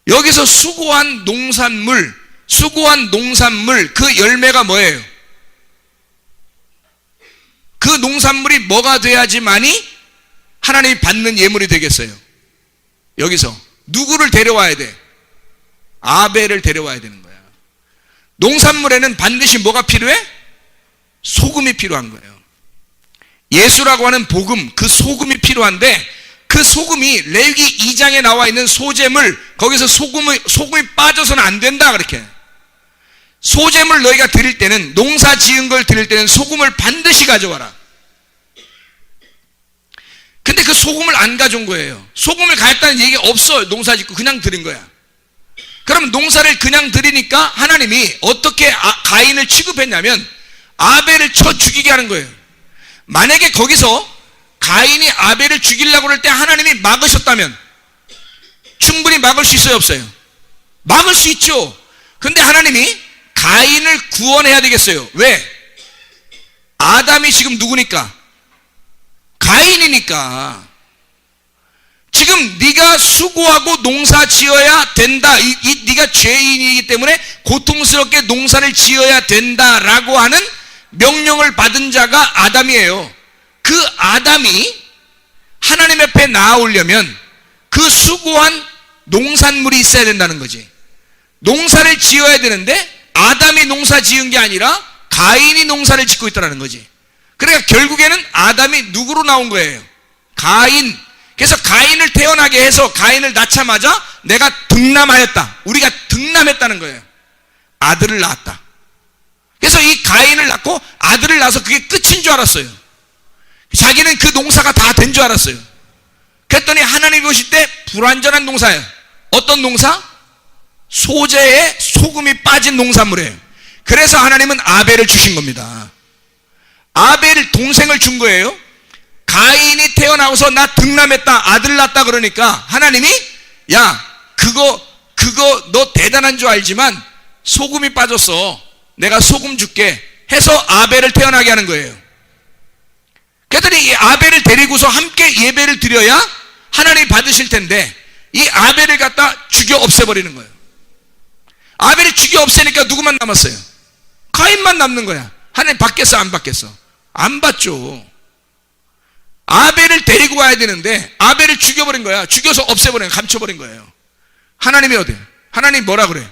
여기서 수고한 농산물 그 열매가 뭐예요? 그 농산물이 뭐가 돼야지만이 하나님이 받는 예물이 되겠어요? 여기서 누구를 데려와야 돼? 아벨을 데려와야 되는 거야. 농산물에는 반드시 뭐가 필요해? 소금이 필요한 거예요. 예수라고 하는 복음, 그 소금이 필요한데 그 소금이 레위기 2장에 나와 있는 소제물, 거기서 소금이 빠져서는 안 된다 그렇게. 소제물 너희가 드릴 때는, 농사 지은 걸 드릴 때는 소금을 반드시 가져와라. 근데 그 소금을 안 가져온 거예요. 소금을 가졌다는 얘기가 없어요. 농사 짓고 그냥 드린 거야. 그럼 농사를 그냥 드리니까 하나님이 어떻게 가인을 취급했냐면 아벨을 쳐 죽이게 하는 거예요. 만약에 거기서 가인이 아벨을 죽이려고 할 때 하나님이 막으셨다면 충분히 막을 수 있어요, 없어요? 막을 수 있죠. 근데 하나님이 가인을 구원해야 되겠어요. 왜? 아담이 지금 누구니까? 가인이니까. 지금 네가 수고하고 농사 지어야 된다. 네가 죄인이기 때문에 고통스럽게 농사를 지어야 된다라고 하는 명령을 받은 자가 아담이에요. 그 아담이 하나님 앞에 나아오려면 그 수고한 농산물이 있어야 된다는 거지. 농사를 지어야 되는데 아담이 농사 지은 게 아니라 가인이 농사를 짓고 있다는 거지. 그러니까 결국에는 아담이 누구로 나온 거예요? 가인. 그래서 가인을 태어나게 해서 가인을 낳자마자 내가 등남하였다. 우리가 등남했다는 거예요. 아들을 낳았다. 그래서 이 가인을 낳고 아들을 낳아서 그게 끝인 줄 알았어요. 자기는 그 농사가 다 된 줄 알았어요. 그랬더니 하나님이 보실 때 불완전한 농사예요. 어떤 농사? 소재에 소금이 빠진 농산물이에요. 그래서 하나님은 아벨을 주신 겁니다. 아벨 동생을 준 거예요. 가인이 태어나고서 나 등남했다, 아들 낳았다 그러니까 하나님이 야 그거 너 대단한 줄 알지만 소금이 빠졌어. 내가 소금 줄게 해서 아벨을 태어나게 하는 거예요. 그랬더니 이 아벨을 데리고서 함께 예배를 드려야 하나님이 받으실 텐데 이 아벨을 갖다 죽여 없애버리는 거예요. 아벨을 죽여 없애니까 누구만 남았어요? 가인만 남는 거야. 하나님 받겠어 안 받겠어? 안 받죠. 아벨을 데리고 와야 되는데 아벨을 죽여버린 거야. 죽여서 없애버린 거야. 감춰버린 거예요. 하나님이 어디? 하나님 뭐라 그래?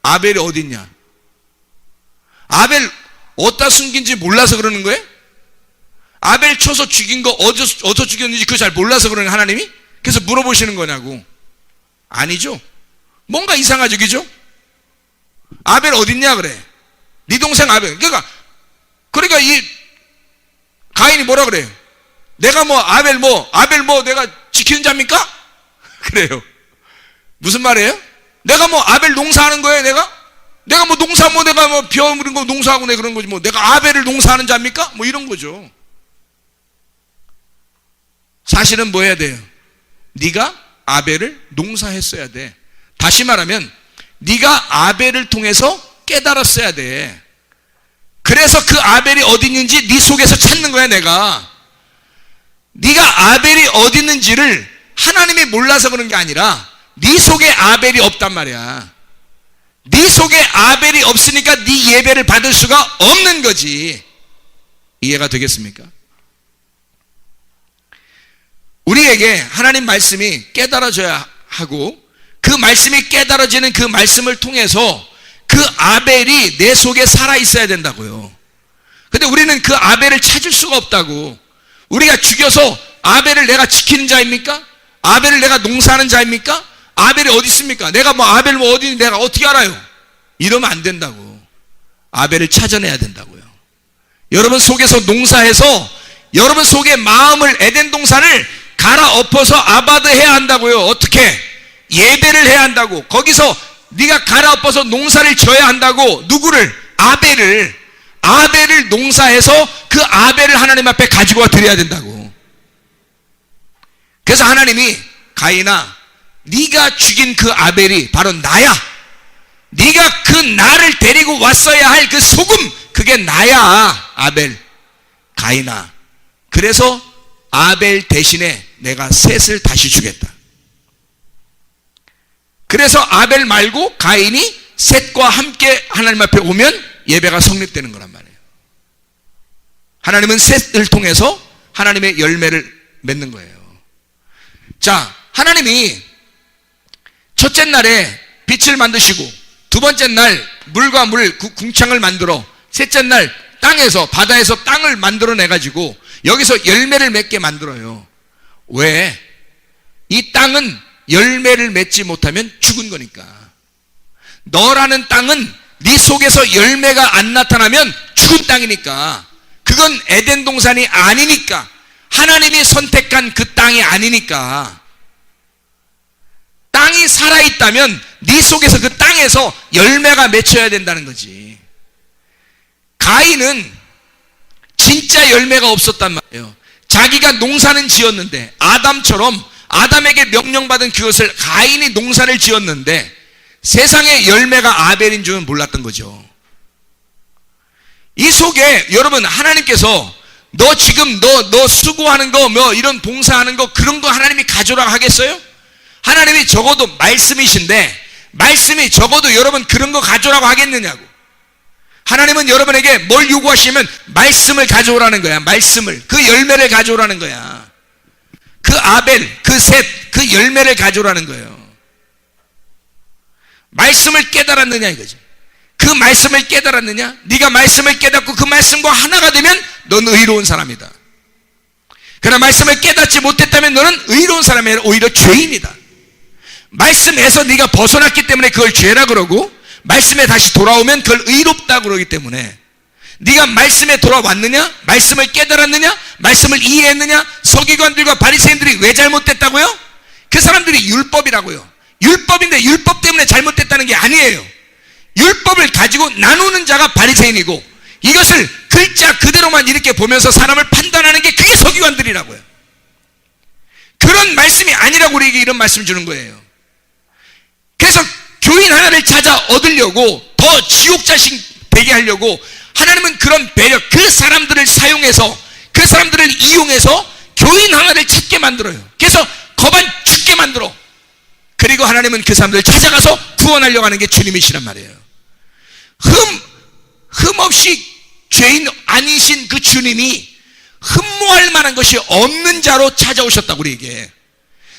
아벨이 어디 있냐? 아벨 어디다 숨긴지 몰라서 그러는 거예요? 아벨 쳐서 죽인 거 어디서 죽였는지 그거 잘 몰라서 그러는 하나님이? 그래서 물어보시는 거냐고. 아니죠. 뭔가 이상하죠, 그죠? 아벨 어딨냐 그래. 네 동생 아벨. 그러니까 이 가인이 뭐라 그래요? 내가 뭐 아벨 내가 지키는 자입니까? 그래요. 무슨 말이에요? 내가 뭐 아벨 농사하는 거예요, 내가 뭐 농사 내가 뭐 벼 물은 거 농사하고 내 그런 거지 뭐 내가 아벨을 농사하는 자입니까? 뭐 이런 거죠. 사실은 뭐 해야 돼요? 네가 아벨을 농사했어야 돼. 다시 말하면 네가 아벨을 통해서 깨달았어야 돼. 그래서 그 아벨이 어디 있는지 네 속에서 찾는 거야. 네가 아벨이 어디 있는지를 하나님이 몰라서 그런 게 아니라 네 속에 아벨이 없단 말이야. 네 속에 아벨이 없으니까 네 예배를 받을 수가 없는 거지. 이해가 되겠습니까? 우리에게 하나님 말씀이 깨달아져야 하고 그 말씀이 깨달아지는 그 말씀을 통해서 그 아벨이 내 속에 살아있어야 된다고요. 근데 우리는 그 아벨을 찾을 수가 없다고. 우리가 죽여서 아벨을 내가 지키는 자입니까? 아벨을 내가 농사하는 자입니까? 아벨이 어디 있습니까? 내가 뭐 아벨 뭐 어디 내가 어떻게 알아요? 이러면 안 된다고. 아벨을 찾아내야 된다고요. 여러분 속에서 농사해서 여러분 속에 마음을 에덴 동산을 갈아엎어서 아바드 해야 한다고요. 어떻게? 예배를 해야 한다고. 거기서 네가 갈아엎어서 농사를 져야 한다고. 누구를? 아벨을 농사해서 그 아벨을 하나님 앞에 가지고 와 드려야 된다고. 그래서 하나님이 가인아 네가 죽인 그 아벨이 바로 나야. 네가 그 나를 데리고 왔어야 할 그 소금 그게 나야. 아벨 가인아. 그래서 아벨 대신에 내가 셋을 다시 주겠다. 그래서 아벨 말고 가인이 셋과 함께 하나님 앞에 오면 예배가 성립되는 거란 말이에요. 하나님은 셋을 통해서 하나님의 열매를 맺는 거예요. 자, 하나님이 첫째 날에 빛을 만드시고 두 번째 날 물과 물 궁창을 만들어 셋째 날 땅에서 바다에서 땅을 만들어내가지고 여기서 열매를 맺게 만들어요. 왜? 이 땅은 열매를 맺지 못하면 죽은 거니까. 너라는 땅은 네 속에서 열매가 안 나타나면 죽은 땅이니까. 그건 에덴 동산이 아니니까. 하나님이 선택한 그 땅이 아니니까. 땅이 살아있다면 네 속에서 그 땅에서 열매가 맺혀야 된다는 거지. 가인은 진짜 열매가 없었단 말이에요. 자기가 농사는 지었는데 아담처럼 아담에게 명령받은 그것을 가인이 농사를 지었는데 세상의 열매가 아벨인 줄은 몰랐던 거죠. 이 속에 여러분 하나님께서 너 지금 너 수고하는 거 뭐 이런 봉사하는 거 그런 거 하나님이 가져라 하겠어요? 하나님이 적어도 말씀이신데 말씀이 적어도 여러분 그런 거 가져라고 하겠느냐고. 하나님은 여러분에게 뭘 요구하시면 말씀을 가져오라는 거야. 말씀을. 그 열매를 가져오라는 거야. 그 아벨, 그 셋, 그 열매를 가져오라는 거예요. 말씀을 깨달았느냐 이거죠. 그 말씀을 깨달았느냐? 네가 말씀을 깨닫고 그 말씀과 하나가 되면 너는 의로운 사람이다. 그러나 말씀을 깨닫지 못했다면 너는 의로운 사람이 아니라 오히려 죄인이다. 말씀에서 네가 벗어났기 때문에 그걸 죄라 그러고 말씀에 다시 돌아오면 그걸 의롭다 그러기 때문에 네가 말씀에 돌아왔느냐? 말씀을 깨달았느냐? 말씀을 이해했느냐? 서기관들과 바리새인들이 왜 잘못됐다고요? 그 사람들이 율법이라고요. 율법인데 율법 때문에 잘못됐다는 게 아니에요. 율법을 가지고 나누는 자가 바리새인이고 이것을 글자 그대로만 이렇게 보면서 사람을 판단하는 게 그게 서기관들이라고요. 그런 말씀이 아니라고 우리에게 이런 말씀 주는 거예요. 그래서 교인 하나를 찾아 얻으려고 더 지옥자식 되게 하려고 하나님은 그런 배려, 그 사람들을 사용해서 그 사람들을 이용해서 교인 하나를 찾게 만들어요. 그래서 거반 죽게 만들어. 그리고 하나님은 그 사람들을 찾아가서 구원하려고 하는 게 주님이시란 말이에요. 흠 없이 죄인 아니신 그 주님이 흠모할 만한 것이 없는 자로 찾아오셨다고 우리에게.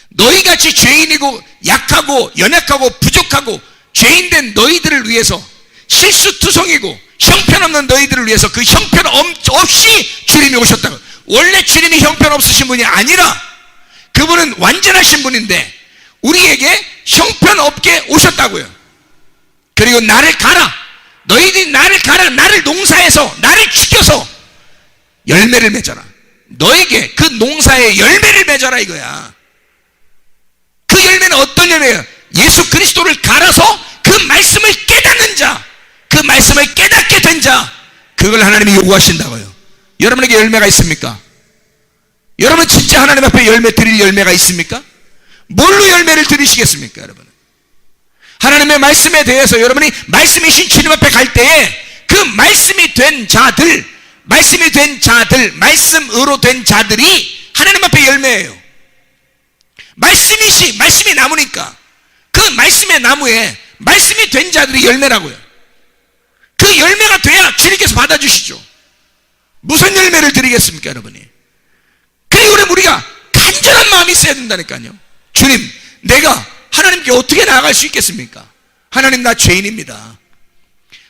너희같이 죄인이고 약하고 연약하고 부족하고 죄인된 너희들을 위해서, 실수투성이고 형편없는 너희들을 위해서 그 형편 없이 주님이 오셨다고. 원래 주님이 형편없으신 분이 아니라 그분은 완전하신 분인데 우리에게 형편없게 오셨다고요. 그리고 나를 가라, 너희들이 나를 가라, 나를 농사해서 나를 죽여서 열매를 맺어라. 너에게 그 농사의 열매를 맺어라 이거야. 그 열매는 어떤 열매예요? 예수 그리스도를 갈아서 그 말씀을 깨닫는 자, 그 말씀을 깨닫게 된 자, 그걸 하나님이 요구하신다고요. 여러분에게 열매가 있습니까? 여러분 진짜 하나님 앞에 열매 드릴 열매가 있습니까? 뭘로 열매를 드리시겠습니까? 여러분, 하나님의 말씀에 대해서 여러분이 말씀이신 주님 앞에 갈 때에 그 말씀이 된 자들, 말씀으로 된 자들이 하나님 앞에 열매예요. 말씀이 나무니까 그 말씀의 나무에 말씀이 된 자들이 열매라고요. 그 열매가 돼야 주님께서 받아주시죠. 무슨 열매를 드리겠습니까, 여러분이? 그리고 우리가 간절한 마음이 있어야 된다니까요. 주님, 내가 하나님께 어떻게 나아갈 수 있겠습니까? 하나님, 나 죄인입니다.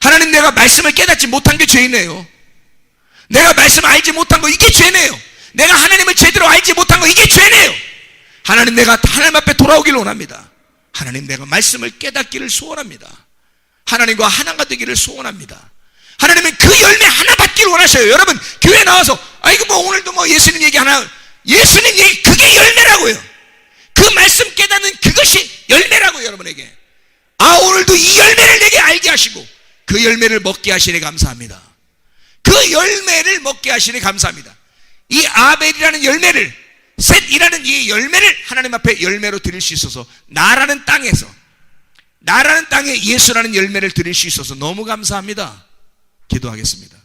하나님, 내가 말씀을 깨닫지 못한 게 죄이네요. 내가 말씀을 알지 못한 거, 이게 죄네요. 내가 하나님을 제대로 알지 못한 거, 이게 죄네요. 하나님, 내가 하나님 앞에 돌아오기를 원합니다. 하나님, 내가 말씀을 깨닫기를 소원합니다. 하나님과 하나가 되기를 소원합니다. 하나님은 그 열매 하나 받기를 원하셔요. 여러분, 교회 나와서 아이고 뭐 오늘도 뭐 예수님 얘기 하나, 예수님 얘기, 그게 열매라고요. 그 말씀 깨닫는 그것이 열매라고요. 여러분에게, 오늘도 이 열매를 내게 알게 하시고 그 열매를 먹게 하시니 감사합니다. 그 열매를 먹게 하시니 감사합니다. 이 아벨이라는 열매를, 셋이라는 이 열매를 하나님 앞에 열매로 드릴 수 있어서, 나라는 땅에 예수라는 열매를 드릴 수 있어서 너무 감사합니다. 기도하겠습니다.